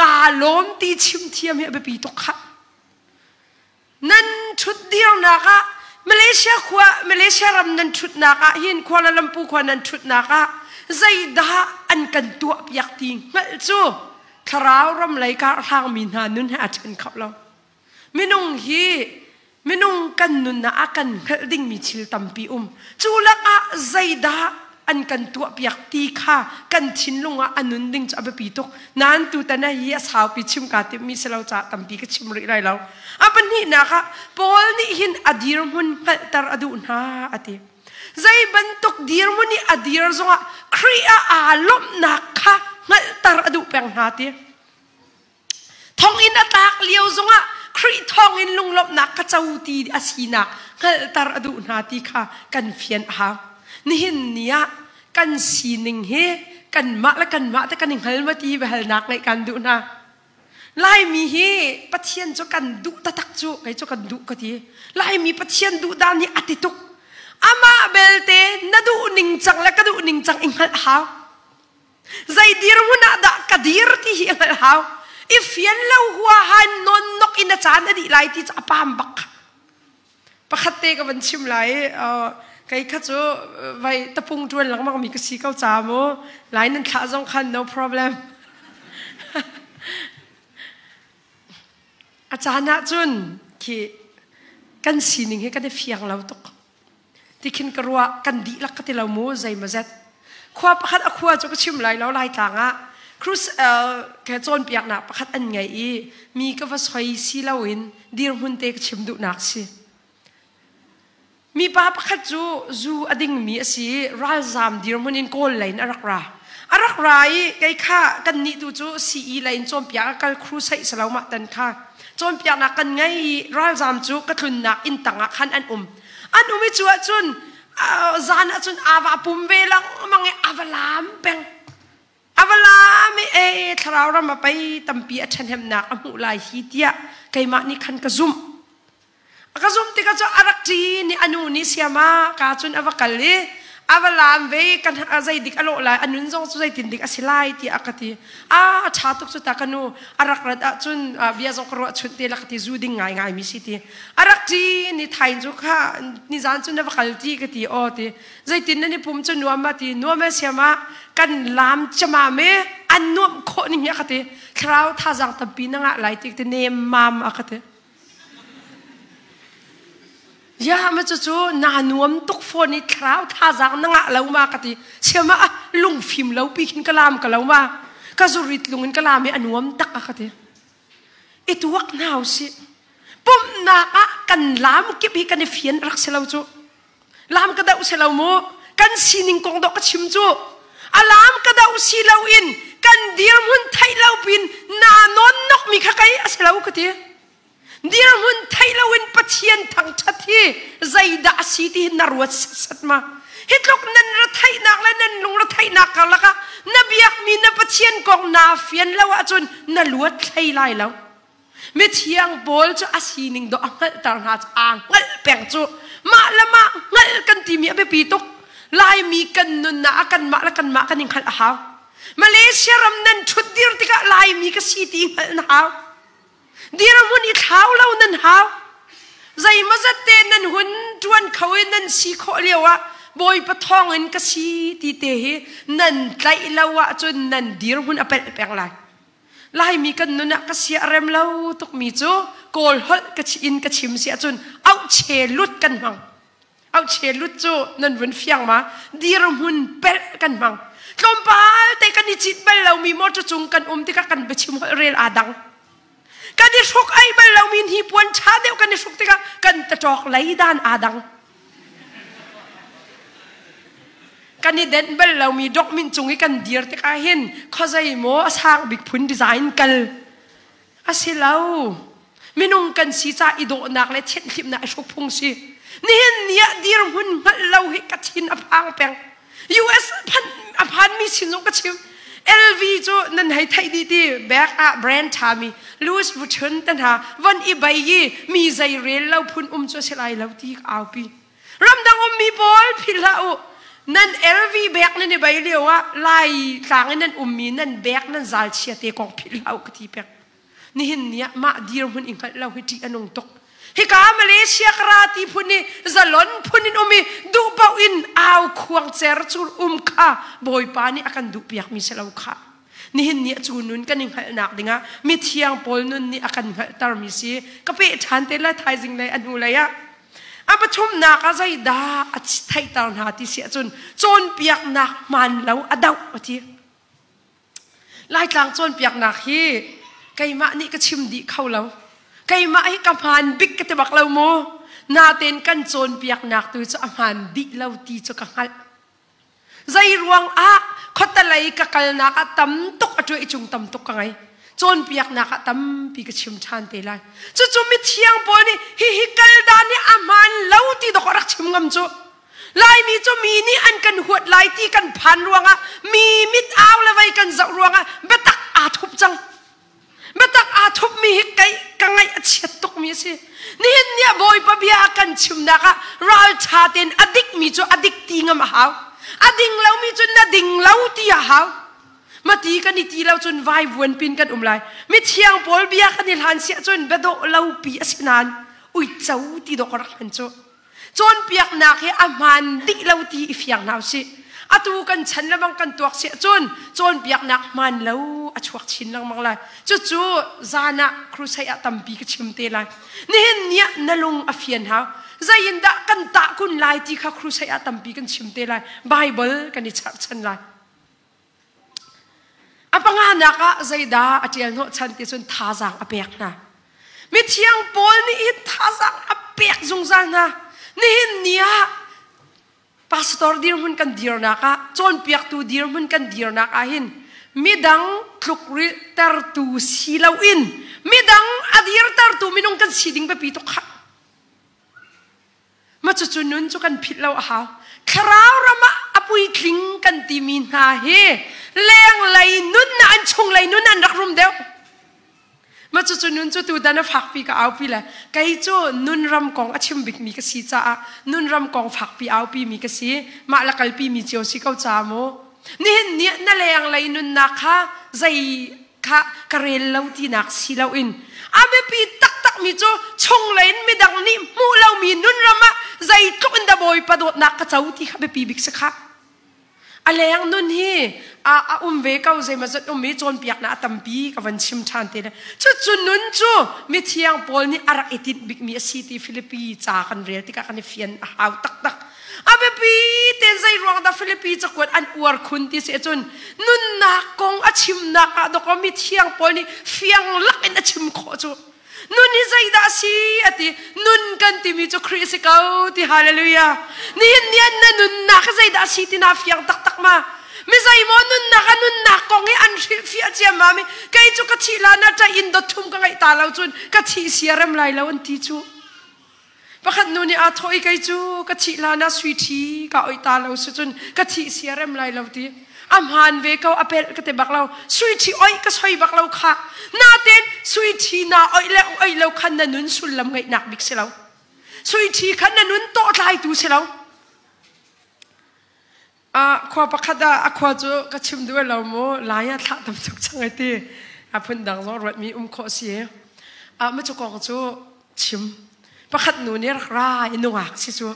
S1: กาล้มตีชิมเทียมเนี่ยไปปีตกค่ะนั่นชุดเดียวนะคะมาเลเซียรำนั่นชุดนะคะหินควาลาลัมพูควานั่นชุดนะคะใจด่าอันกันตัวเปียกทิ้งงั้นจู่คราวรำไรกาทางมีนานุนให้อาจารย์เขาเราไม่นุ่งกันนุนนะกันเฮลดิ้งมีชิลตัมปีจู่ละใจด่าอันกันตัวเปียกตีค่ะกันชินลงอันนุนดิ่งจะไปปีตกนั้นตัวแต่เนี่ยฮีสาวปีชิมกาติมีเสลาจ่าตัมปีก็ชิมอะไรเราปันนี้นะคะปอลนี่หินอดีรมุนพัตรอดูนาอติใจบรรทุกดีรมุนนี่อดีรจงครีอาลมนักค่ะงัตรอดูแปลงนาติทองอินตากเลี้ยวจงครีทองอินลุงลบนักกระเจ้าตีอาศีนักงัตรอดูนาติค่ะกันเฟียนหานี่เห็นเนี่ยกันสีหนึ่งเฮกันมะและกันมะแต่กันหนึ่งเฮลมาตีไปเฮลนักในการดูนะไล่มีเฮปัจเจียนจะกันดูตะตักจุไงจะกันดูก็ทีไล่มีปัจเจียนดูด้านนี้อติตุกอามาเบลเตนดูหนึ่งจังและก็ดูหนึ่งจังอิงหัลฮาวใจดีรมุนาดะกระดีรที่อิงหัลฮาวอีฟยันเล่าหัวหันนนนกอินจานอดีไล่ที่จะปามบักประคัตเตกับวันชิมไล่ใครข้าจะไว้ตะพุงจวนหลังมันมีกระสีเข้าจามูหลายนั่นข้าจงคัน no problem อาจารย์น่ะจุนที่กันสีหนึ่งให้กันได้เฟียงเราตกที่คิดกระว่ากันดีลักที่เราโม่ใจมาเซ็ตความประคัดอควาจะก็ชิมไหลแล้วลายต่างครูแค่โจนเปียกหนักประคัดอันไงมีก็ว่าสวยสีเราอินดีรหุ่นเตกชิมดุนักสิมีป้าประคัดจูอดิ่งมีสิรัลซามดีรมุนินโกลไลน์อารักราไก่ข้ากันนี่ดูจูซีไลน์โจมเปียกกันครูใส่สลาวมาตันข้าโจมเปียกนักกันไงรัลซามจูกระทุนนักอินตังขันอันไม่จูจุนจานจุนอาวาปุ่มเวลังมังเออาวลามเป็งอาวลามทาราวรามาไปตั้มปีอัชเนมนักอมุลายฮิตยาไก่มานี่ขันกระซุ่มติกาจะอารักจีนี่อนุนิเซียมากาจุนอวกัลลีอาวลามเวกันใจดิกอโลลายอนุนจงใจตินดิกอสิไลที่อากติชาตุกจุตากันูอารักรัดจุนเบียจงกรัวชุดเตลักติจูดิ่งง่ายมิสิทีอารักจีนี่ไทยจุกค่ะนี่จานจุนอวกัลตีกติโอติใจตินนี่ปุ่มจุนนัวมาตีนัวเมเซียมากันลามจมาเมอันนัวโคนี่เนี่ยกติคราวท่าจังตับปีนังอะไรติกติเนมมามอากติยามันจะจูนานวมตุกโฟนี่คราวท่าจังนังเรามากติเชื่อมาลุงฟิล์มเราปีกินกะลามกับเรามาก็สุริตลุงกินกะลามไม่อนวมตักอะกติไอตัวกนาวสิปุ่มนักกันลามเก็บให้กันในเฟียนรักเสลาจู lam ka da uselaw mo kan sining kong do ka chimchu alam ka da usilaw in kan dir mun thailaw pin na non nok mi kha kai aselaw ka ti dir mun thailaw in pathian thang thathi zaida asiti narwat satma hitlok nan ra thai nak la nan lung ra thai nak ka la ka nabiyak mi na pathian kong na fian lawa chun na luat thai lai law mi thiang bol chu asining do angal tar ha angal peng chu ma lama ngal kan ti mi be pitok lai mi kan nun na kan ma kan ing khal ha Malaysia ram nan thudir tika lai mi ka city ngal na ha dir mun I thau law nan ha zai mazate nan hun tuan khawin nan si kho lewa boy pathong in ka city te hi nan tlai lawa chun nan dir hun apel peng lai mi kan nun na ka sia rem law tok mi chu kol hol ka in ka chim sia chun au che lut kan mang au che lut chu nan vun fiang ma dir hun pel kan mang Klompal te kan ichit bal law mi mo chu chung kan ti ka kan bechim rel adang kan ni sok ai bal law min hi puan cha deu kan ni sok ti ka kan ta tok lai dan adang kan ni den bal law mi dok min chung I kan dir ti ka hin khozai mo asang big phun design kal asilaw minung kan si cha ido nak le chen khim na sok phung si ni hin nia dir hun ngal law hi ka thin apang peng US pan mi sinong ka chim LV cho nan hai thai di ti back a brand thami Louis Vuitton tan ha van I bai yi mi zai rel lau phun cho selai lau ti au pi ram dang mi bol phila u nan LV back nan ni bai lewa lai tlang nan mi nan back nan zal chia te kong philau ka ti pek ni hin nia ma dir hun ingal lau hi ti anong tok Hika Malaysia karati puni zalon punin umi du bau in au kuang cer chur ka boy pani akan du piak mi selaw ka nihin ni chunun kaning hal nak dinga mi thiang pol nun ni akan hal tar mi si kape than te la thai jing lai anu la ya apa thum na ka zai da ach thai tar na ti si chun chon piak nak man law adau ati lai tlang chon piak nak hi kai ma ni ka chim di khau law Kay mai kaman big kete baklaw mo natin kan chon piak nak tu cho aman di law ti cho kangal zai ruang a khotalai ka kal na ka tam tok atwe ichung tam tok kangai chon piak na ka tam pi ka chim chan te lai chu mi thiang po ni hi kal da ni aman law ti do korak chim ngam chu lai mi chu mi ni an kan huat lai ti kan phan ruanga mi mit aw la vai kan zau ruanga betak a thup chang Batak atop mi hikay kangay at siyatok mi si. Nihin niya boy pabia kan chimna ka ral chatin adik mi cho adik ti nga mahaw. Ading law mi cho na ding law ti ahaw. Mati ka ni ti law chun vai buwan pin kan umlay. Mi tiyang pol biya ka nilhan siya chun bedo law pi asinan. Uy chaw ti do korakan cho. Chon piyak na ke aman di law ti ifyang naw si. Atu kan chan lamang kan tuak siya chon biyak nak man law at chuak chin lang manglay chu zana krusay atampi ka chimte lai nihin niya nalung afian ha zayin da kan ta kun lai ti ka krusay atampi kan chimte lai Bible kan ni chan lai apanga naka zayda atiel no chan ti chun thazang apek na mi thiang pol ni it thazang apek zungzan na nihin niya Pastor dir mun kan dir na ka chon piak tu dir mun kan dir na ka hin midang klukri tar tu silaw in midang adir tar tu minong kan siding ba pitok ka machuchunun chu kan phitlaw ha kharau rama apui kling kan timin ha he leng lai nun na an chung lai nun an rakrum deu machuchunun chu tu dana phakpi ka aupi la kai chu nun ram kong achim bik mi ka si cha nun ram kong phakpi aupi mi ka si ma la kalpi mi chio si kau cha mo nihin ni na leng lai nun na kha zai kha karel lau ti nak si lau in abe pi tak mi chu chung lain mi dang ni mu lau mi nun rama zai tluk in da boy padot nak ka chau ti kha be pi bik sa kha aleng nun hi ve kau zai ma zat mi chon piak na atampi ka van chim chan te chu nun chu mi thiang pol ni arak etit bik mi city Philippi cha kan rel ti ka kan fian hau tak abe pi ten zai ruang da Philippi cha kwat an uar khun ti se chun nun na kong achim na ka do ko mi thiang pol ni fiang lak in achim kho chu nun hi zai da si ati nun kan ti mi chu Christ kau ti hallelujah ni nian na nun na ka zai da si ti na fiang tak tak ma mi zai mo nun na kong hi an fi chia ma mi kai chu ka thi la na ta in do thum ka ngai ta lo chun ka thi siaram lai lo an ti chu pakhat nu ni a thoi kai chu ka thi la na sui thi ka oi ta lo su chun ka thi siaram lai lo ti am han ve kau apel ka te bak lo sui thi oi ka soi bak lo kha na ten sui thi na oi lo khan na nun sul lam ngai nak bik se lo sui thi khan na nun to lai tu se lo khwa pakhada akhwa chu ka chim du lo mo la ya tha tam chuk changai ti a phun dang zo rot mi kho si ma chu kong chu chim pakhat nu ne ra nuak si chu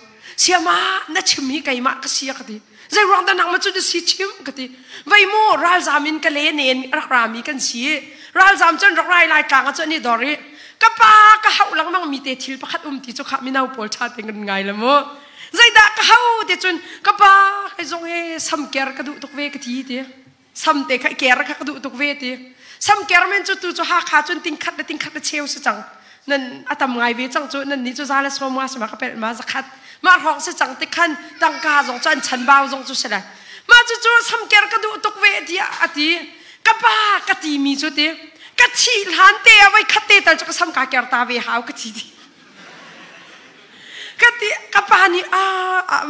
S1: siama na chim hi kai ma ka sia ka ti zai rong da nang ma chu si chim ka ti vai mo ral zamin ka le nen ra mi kan si ral zam chen rak rai lai tlang chu ni dori ka pa ka hau lang mang mi te thil pakhat ti chu kha mi nau pol tha te ngai la mo zai da ka hau te chun ka pa kai zong he sam ker ka du tok ve ka ti ti sam te ka ker ka du tok ve ti sam ker men chu tu chu ha kha chun ting khat da cheu se chang nan atam ngai ve chang chu nan ni chu za la so ma sa ka pel ma za khat ma hong se chang te khan tang ka zong chan chan bao zong chu se la ma chu chu sam ker ka du tok ve ti ati ka pa ka ti mi chu te ka chi han te awai khat te tal chu ka sam ka ker ta ve hau ka ti kati kapani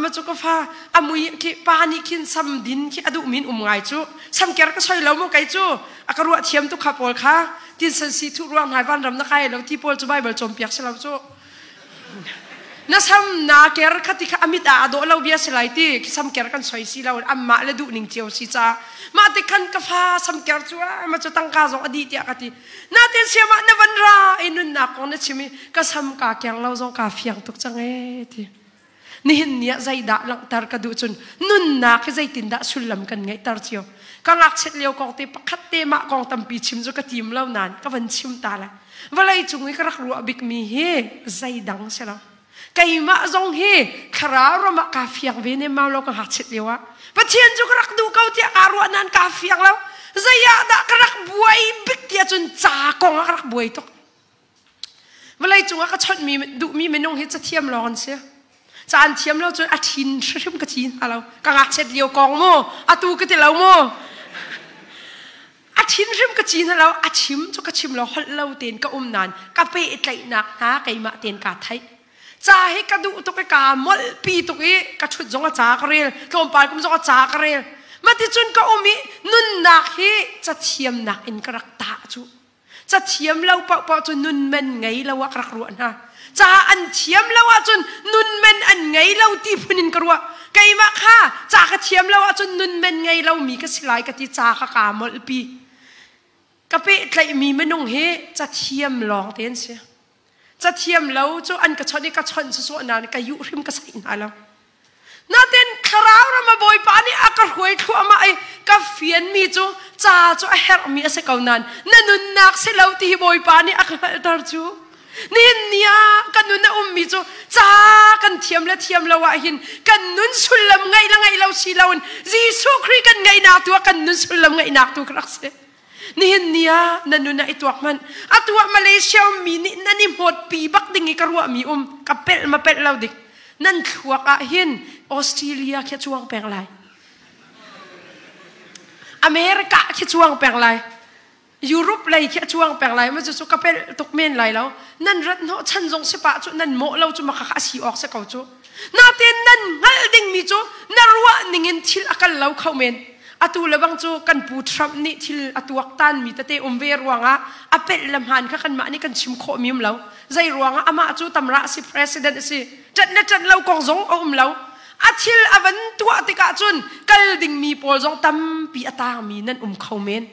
S1: machu ko fa amui ki pani kin sam din ki adu min ngai chu sam ker ka soi lo mo kai chu akaru thiam tu khapol kha tin san si thu ruang hai van ram na kai lo ti pol chu bible chom piak se lo chu na sam na ker khati kha amit a do lo bia se lai ti ki sam ker kan soi si lo amma le du ning cheu si cha ma te kan ka fa sam ker chu ma chu tang ka zong adi ti akati na ten se ma na van ra inun na ko na chimi ka sam ka kyang lo zong ka fiang tuk chang e ti ni hin nia zai da lang tar ka du chun nun na ke zai tin da sulam kan ngai tar chio ka ngak chet leo kong te pakhat te ma kong tam pi chim zo ka tim lo nan ka van chim ta la walai chungi ka rak ru abik mi he zai dang se la kai ma zong he khara ro ma ka fiang ve ne ma lo ka hak chet lewa pathian chu ka rak du kau ti aru nan ka fiang lo zaya da ka rak buai bik ti chun cha kong ka rak buai tok walai chunga ka chot mi du mi menong he cha thiam lo an se chan thiam lo chu a thin shrim ka chin alo ka ngak chet leo kong mo atu ka te lo mo a thin shrim ka chin alo a chim chu ka chim lo hol lo ten ka nan ka pe tlai nak ha kai ma ten ka thai cha he ka du to ka mol pi to ke ka thut zonga cha ka rel tlom pal kum zonga cha ka rel ma ti chun ka umi nun nak he cha thiam nak in ka rak ta chu cha thiam lo pa pa chu nun men ngai lo wa ka rak ru na cha an thiam lo wa chun nun men an ngai lo ti phunin ka ru kai ma kha cha ka thiam lo wa chun nun men ngai lo mi ka silai ka ti cha ka mol pi ka pe tlai mi menong he cha thiam long ten se cha thiam lo chu an ka choni ka chon su so na ka yu rim ka sai na lo na ten kharau ra ma boy pa ni akar huai thu ama ai ka fian mi chu cha chu a her mi ase kau nan na nun nak se lo ti boy pa ni akal tar chu nin nia kan nun na mi chu cha kan thiam la wa hin kan nun sulam ngai lo si laun jisu khri kan ngai na tu kan nun sulam ngai nak tu krak se nihin niya nanuna ituak man atwa Malaysia mi ni nani hot pi bak dingi karwa mi kapel mapel laudik nan thuak a hin Australia kya chuang penglai America kya chuang penglai Europe lai kya chuang penglai ma chu kapel tukmen lai lo nan rat no chan jong se pa chu nan mo lo chu makha si ok se kau chu na ten nan ngal ding mi chu narwa ningin thil akal lo khaumen atu labang chu kan pu Trump ni thil atuak tan mi tate umve ruanga apel lamhan kha kan ma ni kan chim kho mim lo zai ruanga ama chu tamra si president si chat lo kong zong lo athil avan tu atika chun kal ding mi pol zong tam pi ata mi nan khaumen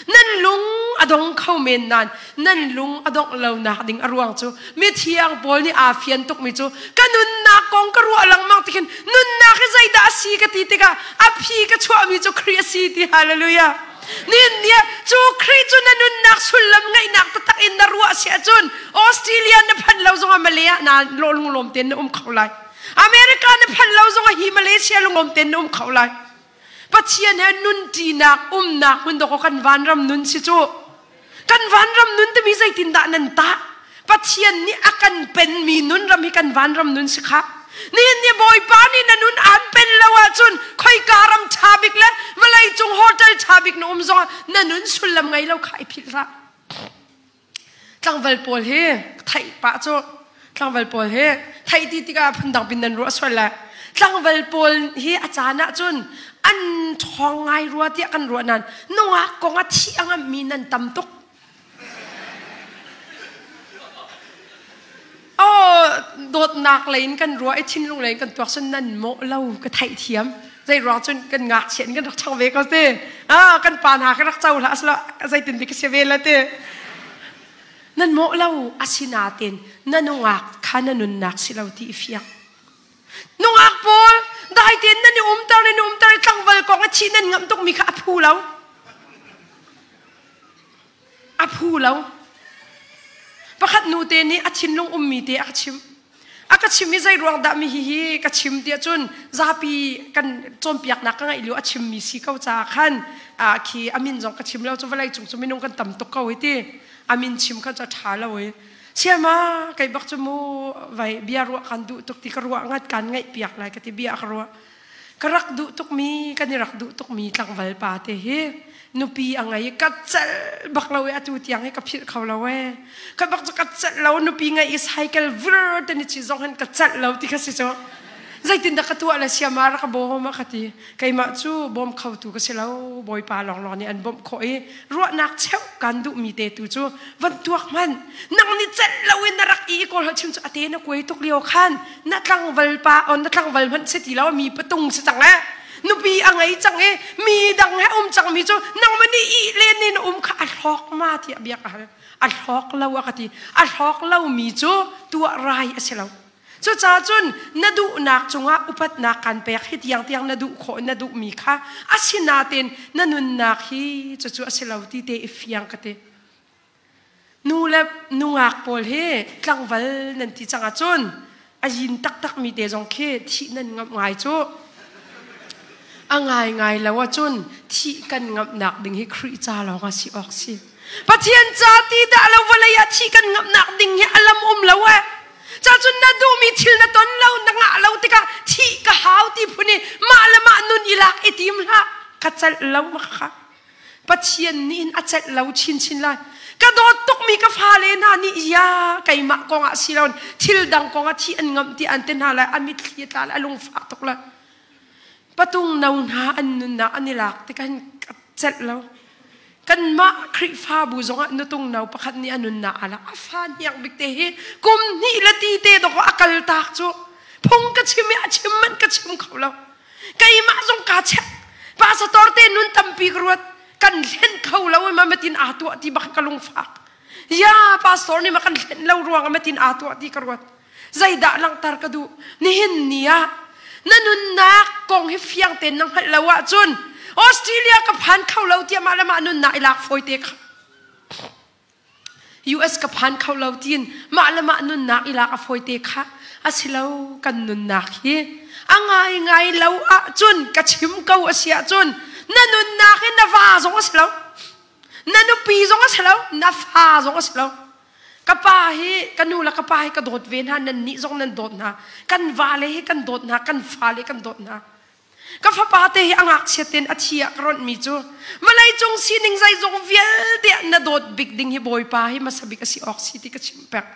S1: nan lung adong khaumen nan lung adong lo na ding aruang chu mi thiang pol ni a fian tuk mi chu kanun na kong karu alang mang tikin nun na ka zai da si ka titika a phi ka chwa mi chu creativity hallelujah nin nia chu khri chu nanun nak sulam ngai nak tak in na ruwa sia chun Australia na phan lo zonga Malaya na lolung lom ten khaulai America na phan lo zonga Malaysia lungom ten khaulai pathian he nun ti nak nak mun do ko kan van ram nun si chu kan van ram nun te mi zai tin da nan ta ปัจเจียนนี่อากันเป็นมีนุนรำให้กันวันรำนุนสิคะนี่บอยป้านี่นันุนอ่านเป็นแล้วว่าจุนค่อยการำชาบิกแล้วเวลาจงโฮเทลชาบิกนุ่มซอนนันุนสุลลำไงเราขายผิดละจังเวลปอลเฮไทยป้าโจจังเวลปอลเฮไทยที่ติกาพันดังเป็นนันรัวส่วนละจังเวลปอลเฮอาจารย์นะจุนอันทองไงรัวที่กันรัวนั้นน้องกงอาที่อังมีนันตำตุกโดดหนักเลยกันรัวไอ้ชิ้นลงเลยกันตัวฉันนั่นโมเล่าก็ไทยเทียมใจรอจนกันงัดเฉียนกันรักช่างเวก็เต้กันปานหากันรักเจ้าละสละใจตินดิกเชเวละเต้นั่นโมเล่าอาศินาเต็นนั่นนงักข้านั่นนุนนักสิเราที่ฟิกนงักปอลได้เต็นนั่นนี่ตาเลยตาเลยตั้งวันกองอาชีนั่นงำตุกมีข้าพูแล้วอาพูแล้วประคัดนูเตนี่อาชินลงมีเตอาชิมอากาชิมมีใจรวงดามีฮีกาชิมเดียจนซาปีกันจมเปียกนักไงอิลูอาชิมมีสีเขาจากขันคีอามินจงกาชิมแล้วจะเวลาจุงจะไม่นุ่งกันต่ำตกเขาไว้ที่อามินชิมเขาจะท้าเราเว้ยเชื่อมาไก่บักจมูไว้เบียรัวกันดูตุกที่กรัวงัดกันไงเปียกอะไรกันที่เบียกรัวกรักดูตุกมีกันนี่รักดูตุกมีตั้งวัลปาเตเฮนุปีอังไงกัดเซลบักเราเอตุที่ยังให้กับพิษเขาเราเว้กัดบักจะกัดเซลเรานุปีไงอิสไฮเกลวร์แต่นี่ชีซองหันกัดเซลเราที่เขาสิจ้าใจตินดักตัวอะไรเสียมารักบ่มาขัดที่ใครมาจูบอมเข้าตัวก็เสียแล้วบอยปลาหลองนี่อันบอมคอยรัวนักเช่ากันดูมีเตตูจูวันตัวมันนังนี่เซลเราเวนรักอีกคนชิมจะอเตนะกุยตุกเลี้ยวขันนักลังวัลปานักลังวัลมันเสตีแล้วมีประตูสจังแล้วนุปีอังไงจังมีดังให้จังมีจูนังมันนี่อีเลนนี่นุข้าอัดฮอกมาที่เบียกอัดฮอกเราอะกันที่อัดฮอกเรามีจูตัวไรเสียแล้วจูจ้าจุนนาดูนักจงอุปัตนักกันไปให้เตียงนาดูขอนาดูมีค่ะอาศินาเต็นนันุนนักฮีจูเสียแล้วที่เตะฟิยังกันเตนูเล็บนูงักปอลเฮจังวัลนั่นที่จังจุนอายินตักมีเตจงเคที่นั่นงับไงจูง่ายแล้วว่าจุนที่กันงับหนักดึงให้คริจ้าเราก็สิออกสิปะเทียนจ้าตีดาเราเวลาที่กันงับหนักดึงให้อารมณ์แล้วว่าจ้าจุนน่าดูมีทิลน่าตนเรานังเราติกาที่กะหาวที่พูนี่มาละมานุนอีลักไอติมละกัดเจลเรามาค่ะปะเทียนนี่อัดเจลเราชินละกระโดดตกมีกระฟาเลน่านี่ยาไก่มะกองอาศิลอนทิลดังกองอาที่อันงับที่อันเตนหาละอันมิตรที่ตาละลงฝากตกละปะตุงนาวนาอันนุนนาอันนี้หลักที่กันเจ็ดแล้วกันมาคริฟ้าบูจงอันนุตุงนาวประคันนี้อันนุนนาอะไรอาฟานยังบิกเตะกุมนี่ละตีเตะดอกอักลตากจูพงกระชิมอาชิมมันกระชิมเขาแล้วไก่มาจงกาเช็ดภาษาตอร์เตนุนตั้มปีกรวดกันเล่นเขาแล้วมาไม่ตินอาตัวที่บักกะลงฝากยาภาษานี่มากันเล่นเรารวงมาตินอาตัวที่กรวดใจด่าลังตารกระดูนี่เห็นเนี่ยนั่นนักกองให้เฟียงเต็นนังให้เราว่าจุนออสเตรเลียกับพันเข้าเราเทียมาแล้วมานุนนักอิลักฟอยเตก US กับพันเข้าเราทีนมาแล้วมานุนนักอิลักฟอยเตกค่ะอาศิเรากันนุนนักฮีไงเราอะจุนกระชิมเก้าอาเซียจุนนั่นนุนนักให้นาฟาสงอาศิเรานั่นนุปีสงอาศิเรานาฟาสงอาศิเรากระป๋าให้กันนูละกระป๋าให้กระโดดเวียนหานันนี่จงนันโดดนะกันวาเลยให้กันโดดนะกันฟ้าเลยกันโดดนะก็ฟ้าป่าเตะให้อักเสตินอาชีพกรอนมีจูเมื่อไรจงสิหนึ่งใจจงเวียนเดียนโดดบิ๊กดิ่งให้บอยป่าให้มาสบิกสิออกสิที่กระชิมแปก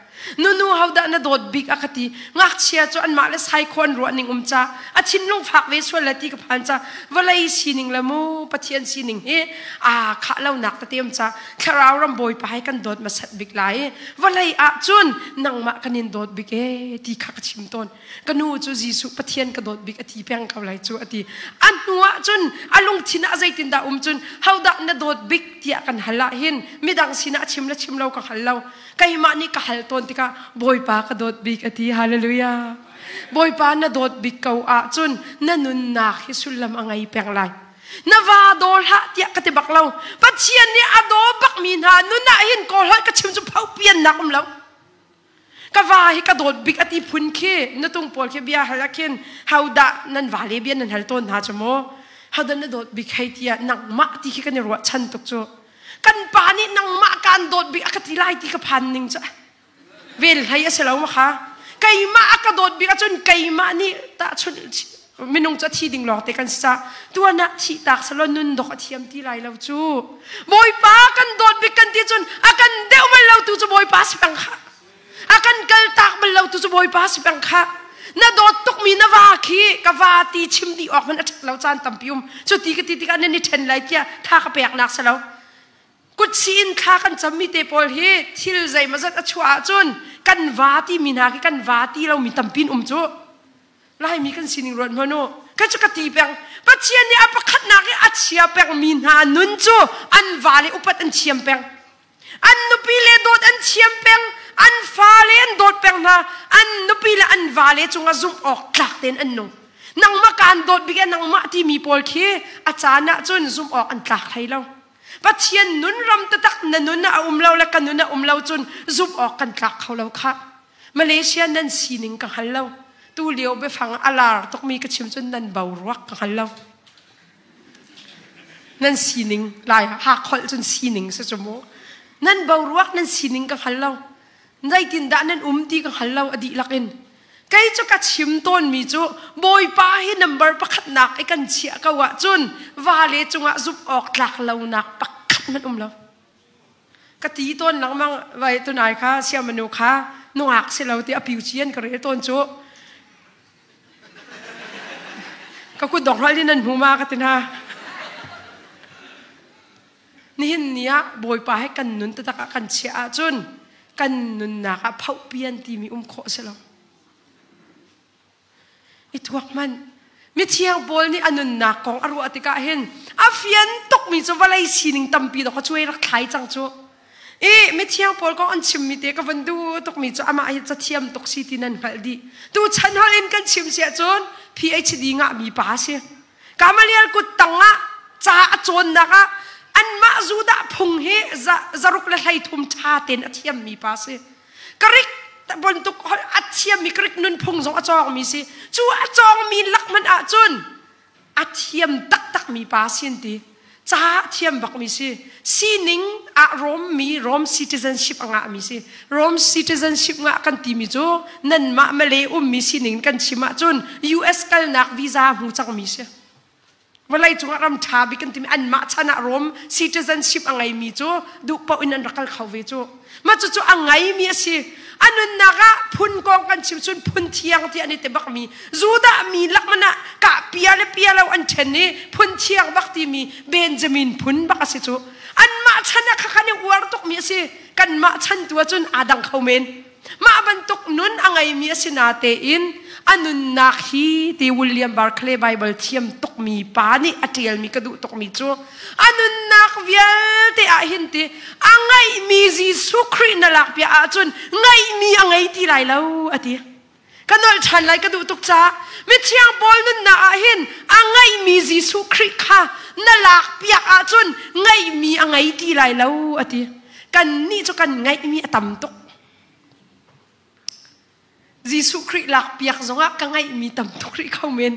S1: นูเขาด่านโดดบิ๊กอคติงักเชียจูอันมาเลสไฮคอนรัวนิ่งจ้าอาชินลงฝากเวสวลละที่กับพันจ้าเมื่อไรสิหนึ่งละมูปะเทียนสิหนึ่งเฮข้าเล่าหนักตะเตียมจ้าข้าราวรำบอยป่าให้กันโดดมาสัตบิ๊กไหลเมื่อไรจุนนังมากันนินโดดบิ๊กที่ข้ากระชิมต้นกันนูจูจีสุปะเทียนกระโดดบิ๊กอธิเพียงเขาไหลจูอธิอันนัวจุนอารมณ์ที่น่าใจตินดาจุนเขาด่านโดดบิ๊กที่กันฮัลละหินไม่ดังสินะชิมละชิมเราก็ฮัลเราใครมานี่ก็ฮัลต้นที่ก็บอยป้ากระโดดบิ๊กอธิฮาเลลูยาบอยป้าน่ะโดดบิ๊กเขาจุนนั่นนุนนักฮิสุลลัมอังไงเพียงไรนาวาโดลฮะที่กระติบักเราปัจเจียนนี่อโดบักมีนานุนน่ะหินโกลกระชิมจะเผาเปลี่ยนนักเราก็ว่าให้กระโดดบิ๊กอธิพุนเคนั่นตรงปอลเคเบียฮัลลักเห็นเขาด่านั่นวาเลเบียนนั่นฮัลต้นหาจโมเขาดันโดดบิ๊กให้ที่นังมะที่ขี้กันรัวชันตุกโจกันป่านี่นังมะการโดดบิ๊กอคติไลที่กระพันหนึ่งจ้ะ เวลให้เสลาวมาค่ะไก่มาอากาศดบิกจนไก่มานี่ตาชนมินุงจะที่ดิ่งหลอกแต่กันซะตัวนักที่ตากสลนุนดอกเทียมที่ไรเราจูบอยป้ากันโดดบิกันที่จนอากันเดวมันเราตัวจะบอยป้าสิบังค่ะอากันเกลตากมันเราตัวจะบอยป้าสิบังค่ะน่าโดดตกมีนาวาคีกวาตีชิมดีออกมันเราจานตั้มพิมจุดที่กติกาเนี่ยนี่เทนไรเจ้าท่ากระเปียกนักสลาวกุศลท่ากันจำมีเตปอลเฮทิลใจมาจัดอชัวจนกันวาตีมีนาคีกันวาตีเรามีตั้มพินจูไล่มีกันสินิรอนมโนกันจะกตีเปียงปัจเจียนเนี่ยประคัดนักอัจเชียเปียงมีนานุนจูอันวาเลอุปัตอันเชียมเปียงอันนุปีเลโดดอันเชียมเปียงอันฟาเลนโดดเปียงนะอันนุปีเลอันวาเลจงอาซุ่มออกกลักเต็นอันนงนังมาการโดดบิกันนังมาที่มีปอลเคอาจารย์น่ะจนซุ่มออกอันกลักให้เราปัจเจียนนุนรำตะตักนันนุนน่ะเราและกันนุนน่ะเราจนซุ่มออกกันกลักเขาเราค่ะมาเลเซียนั่นสีนิงกันฮัลโหลตู้เลี้ยวไปฟังอาลาร์ต้องมีกระชิมจนนั่นเบารักกันแล้วนั่นสีนิงลายหักคอจนสีนิงสักชั่วโมงนั่นเบารักนั่นสีนิงกันแล้วในตินดานั่นตีกันแล้วอดีลักอินใครจะกระชิมต้นมีจูบอยป้าให้นัมเบอร์ปักหนักไอ้กันเชียกว่าจนวาเลจงอ่ะซุบออกหลักเราหนักปักขัดมันแล้วกะตีต้นหลังมังไว้ตัวไหนคะเชียมนุค่ะนวกเสเราที่อภิวเชียนกระเรต้นจูก็คุณดอกไม้ที่นั่นหูมากันตินะนี่เนี่ยบอยป้าให้กันนุนตะตะกันเชียจนกันนุนนักเผาเปียนที่มีโคเสเราอีทวกมันมีเที่ยงบอลนี่อันนุนนักของอรุณติกาเห็นอาเฟียนตกมีจะว่าไรสีนิงตั้มปีดอกช่วยรักใครจังจูไม่เที่ยงบอลก็อันชิมมีเด็กวันดูตกมีจะอามาจะเทียมตกสีที่นั่นกันดีดูฉันหาเล่นกันชิมเสียจนPhD งะมีป้าเสียกามาเลียลกุดตังะจ้าจนนะคะอันมาจูดะพงเฮจะรุกเลยให้ทุ่มชาเต็นอัฐยมมีป้าเสียกริกบนตุกอัฐยมมีกริกนุนพงสองอจองมีสิจูอจองมีลักมันอาจนอัฐยมตักมีป้าเสียดีจ้าเทียมบักมีสิซีนิงอารมณ์มีรอม citizenship งะมีสิรอม citizenship งะกันตีมีจูนั่นมาเลมีซีนิงกันชิมาจน US กันนักวีซ่าหูจังมีสิวันไรจงอารมณ์ชาบิกันตีมีอันมาชนะรอม citizenship ไงมีจูดูปอินันรักเขาเวจูมาจูไงมีสิอันนั้นนักพุ่นกองกันชิมชุนพุ่นเทียงที่อันนี้เตบักมีจูดามีลักมันนะกะเปียเราอันเชนนี่พุ่นเทียงบักที่มีเบนจามินพุ่นบักสิจูอันมาชันนะข้าเนี่ยวัวตกมีสิกันมาชันตัวจนอาดังเขาเมนมาบรรทุกนุนอะไรมีสินาเตอินอันนั้นนักฮีที่วิลเลียมบาร์คเลย์ไบเบิลเทียมตกมีปานี่อัจฉริยมีกระดูตกมีจูอันนั้นนักเวลที่อาหินที่อะไรมีจีสุครีนลักเปียอาจนไงมีอะไรที่ไรแล้วอะที่กันนอลฉันไรกระดูตกจ้าไม่เชียงบอลนั่นนักอาหินอะไรมีจีสุครีค่ะนลักเปียอาจนไงมีอะไรที่ไรแล้วอะที่กันนี่จะกันไงมีต่ำตกยิสุคริลักเปียกจงะกันไงมีตำตุกริเข้าเมน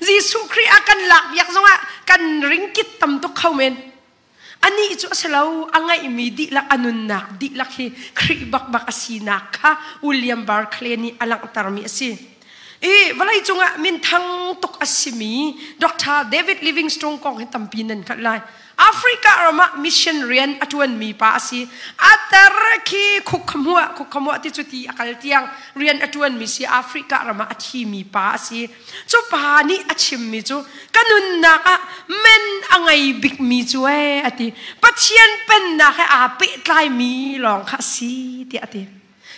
S1: ยิสุคริอากันลักเปียกจงะกันริงกิตตำตุกเข้าเมนอันนี้จุดเสลาอังไงมีดิลักอนุนักดิลักเฮคริบักบักอสีนักค่ะวิลเลียมบาร์คเลย์นี่อลังตารมีสิวันไรจงะมินทั้งตุกอสิมีดร.เดวิดลิวิงสโตนกองให้ตำปีนันกันเลยแอฟริกาเรามามิชชันเรียนอัตวันมีป้าสิอัตระคีคุกขมัวที่จุดที่อักลเตียงเรียนอัตวันมีสิแอฟริกาเรามาอัฐีมีป้าสิจูปานี่อัชิมมีจูกันุนนักเมนอะไรบิ๊กมีจูอัติปัจเจียนเป็นนักอาเปิดลายมีลองข้าสิที่อัติ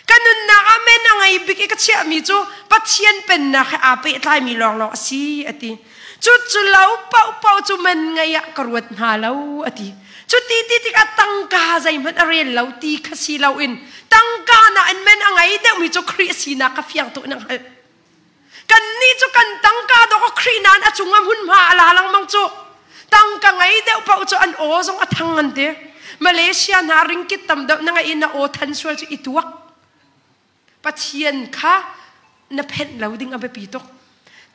S1: กันนุนนักเมนอะไรบิ๊กก็เชื่อมีจูปัจเจียนเป็นนักอาเปิดลายมีลองสิอัติจุดเล่าเป่าจุมันไงอะกรวดหาเล่าอดีจุดที่ก็ตั้งกาใจมันอะไรเล่าตีขสีเล่าอินตั้งกานะอันมันอะไรเดี๋ยวมีจุครีสีนักฟียงตัวนังกันนี่จุกันตั้งกาดอกครีนันอจุงหุ่นมาลาลังมังจุตั้งกาไงเดี๋ยวเป่าจุอันโอซงอัทังอันเดมาเลเซียนาริงกิตตำเดนังอินนาโอทันสวยจุอิตัวปัจเจียนค่ะนับเพนเล่าดิ้งอันไปปีตก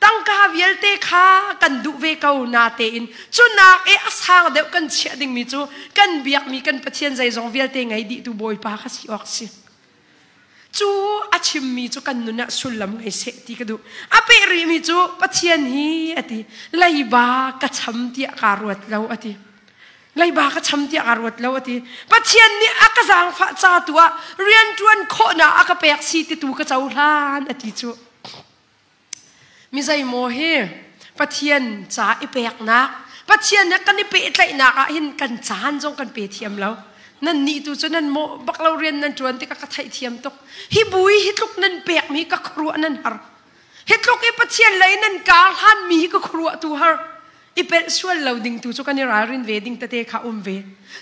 S1: ตั้งกาเวลเตค่ะกันดูเวกเอานาเตอินจุนักอาสางเดียวกันเชื่อดิ่งมิจูกันเบียกมีกันปะเทียนใจจงเวลเตไงดิตูบอยปาคัสออกสิ จูอาชิมมีจูกันนุนะสุลลัมไงเสติกดูอาเปรีมีจูปะเทียนฮีอติไลบากระช้ำที่การวดเราอติไลบากระช้ำที่การวดเราอติปะเทียนนี่อากาสังฟ้าจ่าตัวเรียนจวนโคนะอากาเปกสีติตัวกระเจ้าล้านอติจูมิใจโมเฮปะเทียนจ่าอีเปกนักปะเทียนเนี่ยกันนี่เปะใจนักเห็นกันจานจงกันเปะเทียมแล้วนั่นนี่ตัวจนนั่นโมบักเราเรียนนั่นจวนที่กระไทยเทียมตกฮิบุยฮิตลุกนั่นเปียกมีกระครัวนั่นฮาร์ฮิตลุกไอ้ปะเทียนเลยนั่นกาหันมีกระครัวตัวฮาร์อีเป็ดส่วนเราดิ่งตัวจกันนี่รารินเวดิ่งตะเตะข้าเว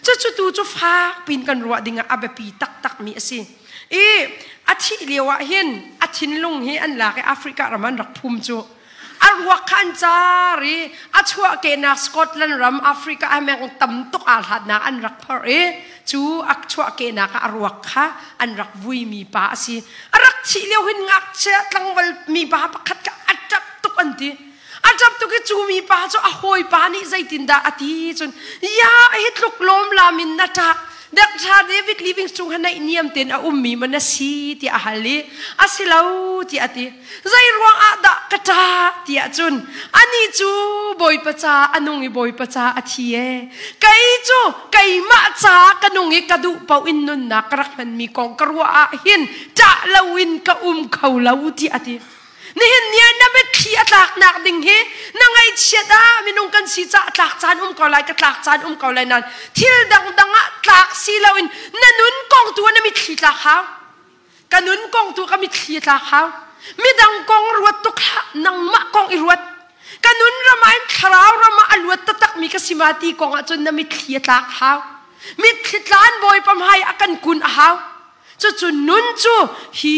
S1: จะตัวจะฟ้าปีนกันรัวดิ่งอาเบปีตักมีสิอาทิเลียวเห็นอาทินลุงเฮอันหลักแอฟริการามันรักภูมิจูอารวกขันจารีอาชัวเกนักสกอตแลนด์รัมแอฟริกาอเมริกาตั้มตุกอาลัดนาอันรักพอจูอักชัวเกนักอารวกค่ะอันรักวุยมีป้าสิรักชิเลียวหินงักเชื่อตั้งวันมีป้าปักขัดกับอัจจับตุกอันทีอัจจับตุกจูมีป้าจูอโหยป้านี่ใจตินดาอธิจนยาฮิตลุกลมลามินนัทดักชาเดวิดลิฟวิงสตุงฮันในนิยมเต็นอุ้มมีมันสีที่อาฮัลีอาศิลาวที่อธิใจรวงอาดากระตาที่อาจุนอันนี้จูบอยปะจาอันนุ่งอีบอยปะจาอธิเอไก่จูไก่มาจากระนุ่งอีกระดูเป่าอินนุนนักรักมันมีกองกระวัวหินจะลาวินกะเขาลาวที่อธินี่เห็นเนี่ยนั่นเป็นขี้อัตลักนักดิ่งเฮนั่งไอเชียดามินุงกันสีจะอัตลักจานเกาไลกับอัตลักจานเกาไลนั้นที่ดังอัตลักสีลาวินนั่นนุนกองตัวนั่นมีขี้อัตลักเขากันนุนกองตัวก็มีขี้อัตลักเขามีดังกองรวดตุกะนังมะกองอีรวดกันนุนรำไมคราวรำมาอรวดตักมีกสิมาตีกองจนนั่นมีขี้อัตลักเขามีขี้ล้านบอยปั๊มให้อากันกุนเขาจุนุนจูฮี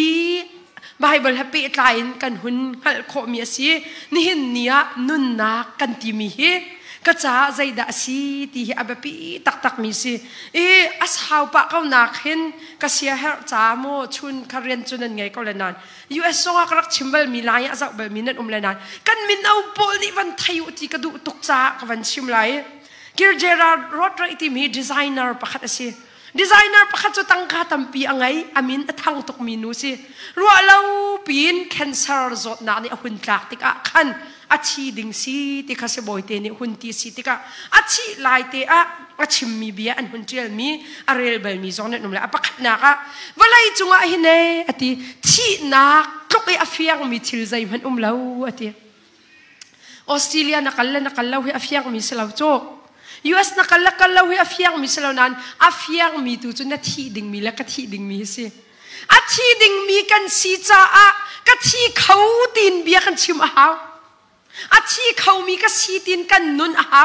S1: ไบเบิลแฮปปี้ไลน์กันหุ่นฮัลโคมีสินี่เห็นเนี้ยนุ่นนักกันที่มีเฮก็จะใจด่าสิที่อาเบปีตักมีสิอาสาวปะเขาหนักเห็นก็เสียเหรอจ้าโมชุนคาเรียนจุนนั่นไงก็เลยนั่น US ส่งอักรักชิมเบลมีลายอาสาวเบลมีนั่นเลยนั่นกันมินเอาบอลนี่วันไทยอุติกระดูตุกจ้ากับวันชิมไลกิร์เจอราร์รถไรที่มีดีไซเนอร์ปะคัดสิดีไซเนอร์ประคัตจุตังคาตัมปีอังไงอามินทั้งตุกมีนูสิรัวเราปีนแคนเซอร์จดนานี่หุ่นกลากติกะขันอาชีดิ่งสิติกาเสบอยเตนี่หุ่นตีสิติกะอาชีลายเตะอาชิมมีเบียอันหุ่นเจลมีอาเรลเบลมีจงเนี่ยนุ่มเลยประคัตนักเวลาจุงหินเนอติที่นักทุกอาฟิยังมีทิลใจมันเล่าอติออสเตรเลียนักเล่เฮอาฟิยังมีสลาวโจUS นักลักเราเฮอาฟิยังมีสลานันอาฟิยังมีตัวจุนที่ดิ่งมีและกที่ดิ่งมีสิอาที่ดิ่งมีกันสีจ้ากที่เขาดินเบียกันชิมอาอาที่เขามีกันสีดินกันนุนอา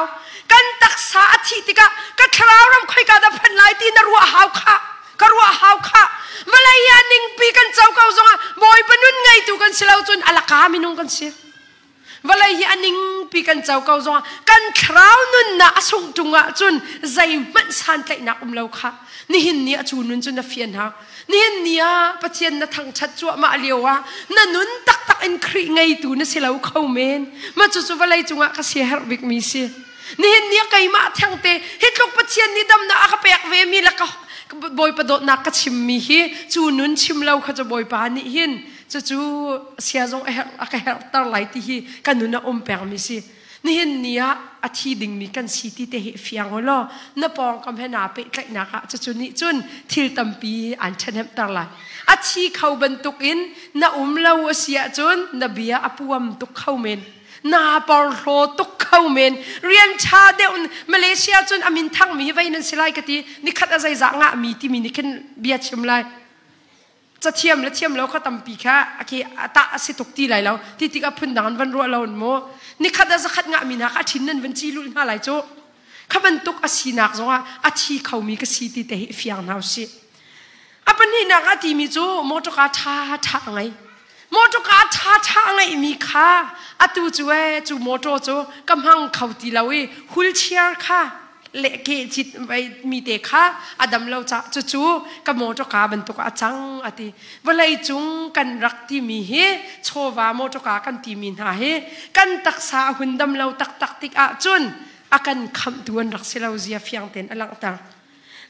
S1: กันตักษาอาที่ติกะกันคราวรำค่อยกันดับพันไลตีนรัวอาค่ะกรัวอาค่ะเวลายานิงปีกันเจ้าเขาส่งบอยปนุนไงตัวกันสลาวจุนอลากามินุงกันสิเวลาที่อันนิงปีกันเจ้าเก่าจงกันคราวนุนน่ะส่งจุงจุนใจมันสันใจนักเราค่ะนี่เห็นเนี่ยจูนุนจุนน่ะเฟียนฮะนี่เห็นเนี่ยปะเทียนน่ะทางชัดจั่วมาเลียวะนั่นนุนตักอินครีไงตัวน่ะสิเราเข้าเมนมาจู่ๆเวลาจุงก็เสียฮาร์บิกมีสินี่เห็นเนี่ยไก่มาทางเตะเฮ็ดลูกปะเทียนนี่ดำน่ะอาเปียกเวมีแล้วก็บอยประโดดนักก็ชิมมีฮีจูนุนชิมเราเขาจะบอยปานี่เห็นจู่ๆเสียจงอาเฮร์ตาไลที่ฮีกันนุนน่ะเปียกมีสินี่เห็นเนี่ยอาทิดิ่งมีกันสีที่เตะเฟียงอ๋อล่ะน่ะปองกำแพงนาเปะไกลนักอะจู่ๆนี่จุนทิลตัมปีอันเชนเฮมตาไลอาทิเขาบรรทุกอินน่ะเราเสียจุนน่ะเบียอปวมตุกเข้าเมนนาปอลโรตุกเข้าเมนเรียนชาเดอุนมาเลเซียจนอามินทั้งมีไว้นั่นสิไลกตินี่ขัดอะไรจะงะมีที่มีนี่ขึ้นเบียชิมไลจะเทียมแล้วเขาทำปีแค่โอเคตาสิตุกตีไหลแล้วที่ติกาพุ่นดังวันรัวเราโมนี่ขัดจะขัดงะมีนะขัดชิ้นนั้นวันจีรุ่นหาไหลโจข้าบรรทุกอาศีนักจงอาชีเขามีกษีติเตะเฟียงน่าสิอาเป็นนี่นักอาทีมีโจโมตุกาท่าไงโมตุกาท่าไงมีค่าอาตูจูจูโมโตโจกำลังเขาตีเราหุลเชียร์ค่ะเละเกจิตไปมีเด็กค่ะอดัมเราจะจู่ๆกับโมตุกาบรรทุกอาจังอาทิเวลาจุงกันรักที่มีเฮโชวาโมตุกากันที่มีหาเฮกันตักษาหุ่นดำเราตักติกอาจุนอากันคำตัวนรักเสลาเสียเฟียงเต็นอลังตา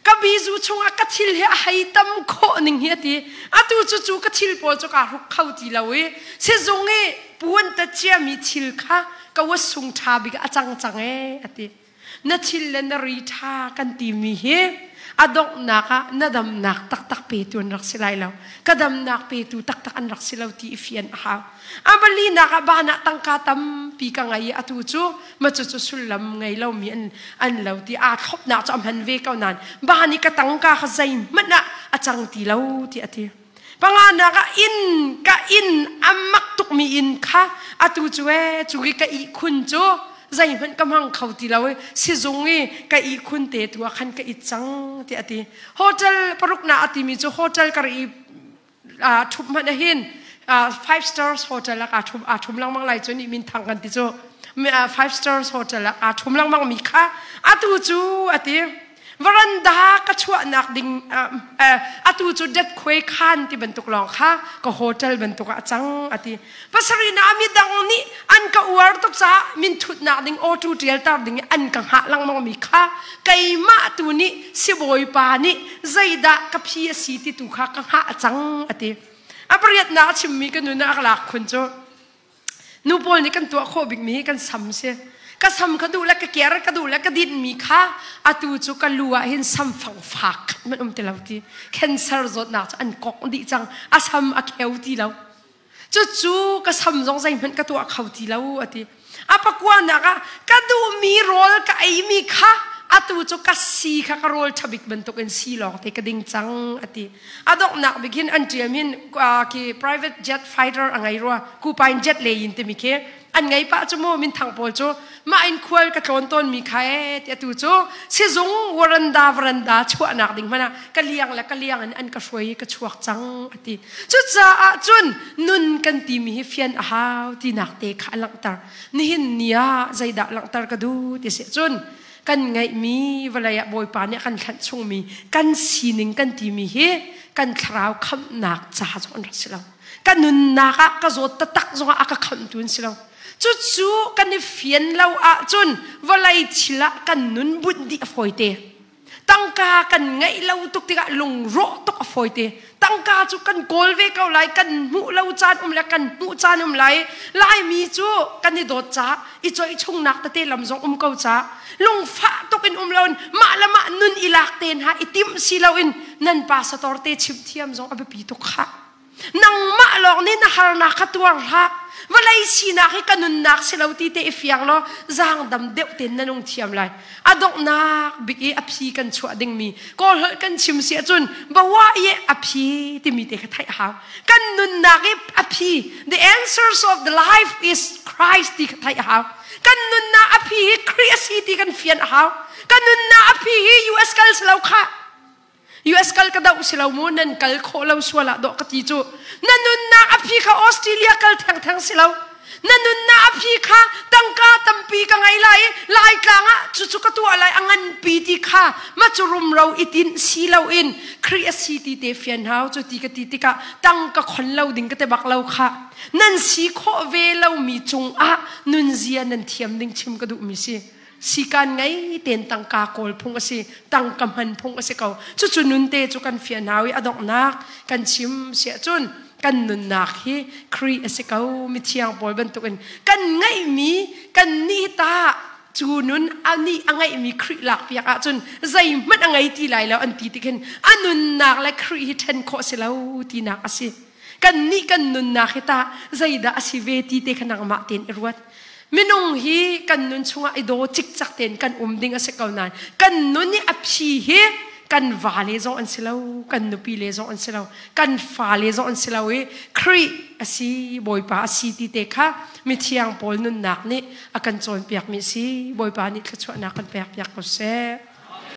S1: kabizu chunga kathil he haitam kho ning hi ti atu chu kathil pol chu ka ruk khau ti lawe se zonge puan ta chia mi thil kha ka wasung tha bi ka achang change ati na thil le na ri tha kan ti mi he adok naka nadam nak tak pe tu rak silai law kadam nak pe tu tak an rak silaw ti ifian ha abali naka bana tangka tam pi ka ngai atu chu ma chu sulam ngai law mi an law ti a thop na cham han ve ka nan bahani ka tangka kha zai mana achang ti law ti ati pangana ka in amak tuk mi in kha atu chu e chu ka I khun chu zai man kamang khauti lawe si zongi ka I khun te tu khan ka I chang ti ati hotel parukna ati mi chu hotel kar I thup man hin 5 stars hotel la ka thum lang mang lai chu ni min thang kan ti chu 5 stars hotel la ka thum lang mang mi kha atu chu ati varanda ka chua nak ding atu chu det khoi khan ti bentuk long kha ka hotel bentuk a chang ati pasari na mi dang ni an ka uar tok cha min thut na ding o tu tial tar ding an ka ha lang mang mi kha kai ma tu ni si boi pa ni zaida ka phi si ti tu kha ka ha a chang ati apriat na chim mi ka nu na lak khun cho nu pol ni kan tu kho big mi kan sam se ka sam ka du la ka ker ka du la ka din mi kha atu chu ka lua hin sam phang phak man telauti cancer zot na an kok di chang asam a kheuti lo chu ka sam jong zai man ka tu a khauti lo ati apa kwa na ka du mi rol ka ai mi kha atu chu ka si kha ka rol thabik bentuk en si long te ka ding chang ati adok nak begin an tiamin ki private jet fighter angai ro ku pain jet le in te mi ke an ngai pa chu mo min thang pol chu ma in khwal ka tlon ton mi khae ti atu chu si zung waranda chu anak ding mana ka liang an ka hroi ka chuak chang ati chu cha chun nun kan ti mi fian a haw ti nak te kha lang tar ni hin nia zaida lang tar ka du ti se chun kan ngai mi walaya boy pa ne kan khan chung mi kan sining kan ti mi he kan thrau kham nak cha jon rasilaw kan nun naka ka zot ta tak zo aka kham tun silaw chu kan ni fian law a chun walai chila kan nun bun di afoite tangka kan ngai law tuk tika lung ro tok afoite tangka chu kan kolve kaw lai kan mu law chan la kan mu chan lai mi chu kan ni dot cha I choi chung nak ta te lam zong kaw cha lung fa tok in lawn ma lama nun ilak ten ha itim silaw in nan pa sa torte chip thiam zong abapi tok kha nang ma lok ni na har na khatwar ha walai sina ki kanun nak silaw ti te ifyang lo zang dam deu ten nanung thiam lai adok nak bigi aphi kan chu ding mi kol kan chim sia chun bawa ye aphi ti mi te khathai ha kan nun nak aphi the answers of the life is Christ ti khathai ha kan nun na aphi creativity kan fian ha kan nun na aphi US kal silaw kha US kal kada usilaw mo nan kal kholaw swala do kati chu nanun na aphi kha Australia kal thang silaw nanun na aphi kha tangka tampi ka ngai lai tlanga chu ka tu alai angan pi ti kha ma churum raw itin silaw in creativity te fian haw chu ti ka tangka khonlaw ding ka te baklaw kha nan si kho ve law mi chung a nun zia nan thiam ding chim ka du mi si sikan ngai ten tangka kol phung ase tangkam han phung ase kau chu nun te chu kan fian hawi adok nak kan chim sia chun kan nun nak hi kri ase kau mi thiang bol ban tukin kan ngai mi kan ni ta chu nun ani angai mi kri lak piak a chun zai mat angai ti lai law an ti tiken anun nak la kri hi then kho se lau ti nak ase kan ni kan nun nak hita zaida ase ve ti te khanang ma ten ruat minung hi kan nun chunga ido chik chak ten kan ding ase kaunan kan nun ni aphi hi kan vale zo an silaw kan nupi le zo an silaw kan fa le zo an silaw e kri asi boy pa asi ti te kha mi thiang pol nun nak ni akan chon piak mi si boy pa ni thachwa na kan piak ko se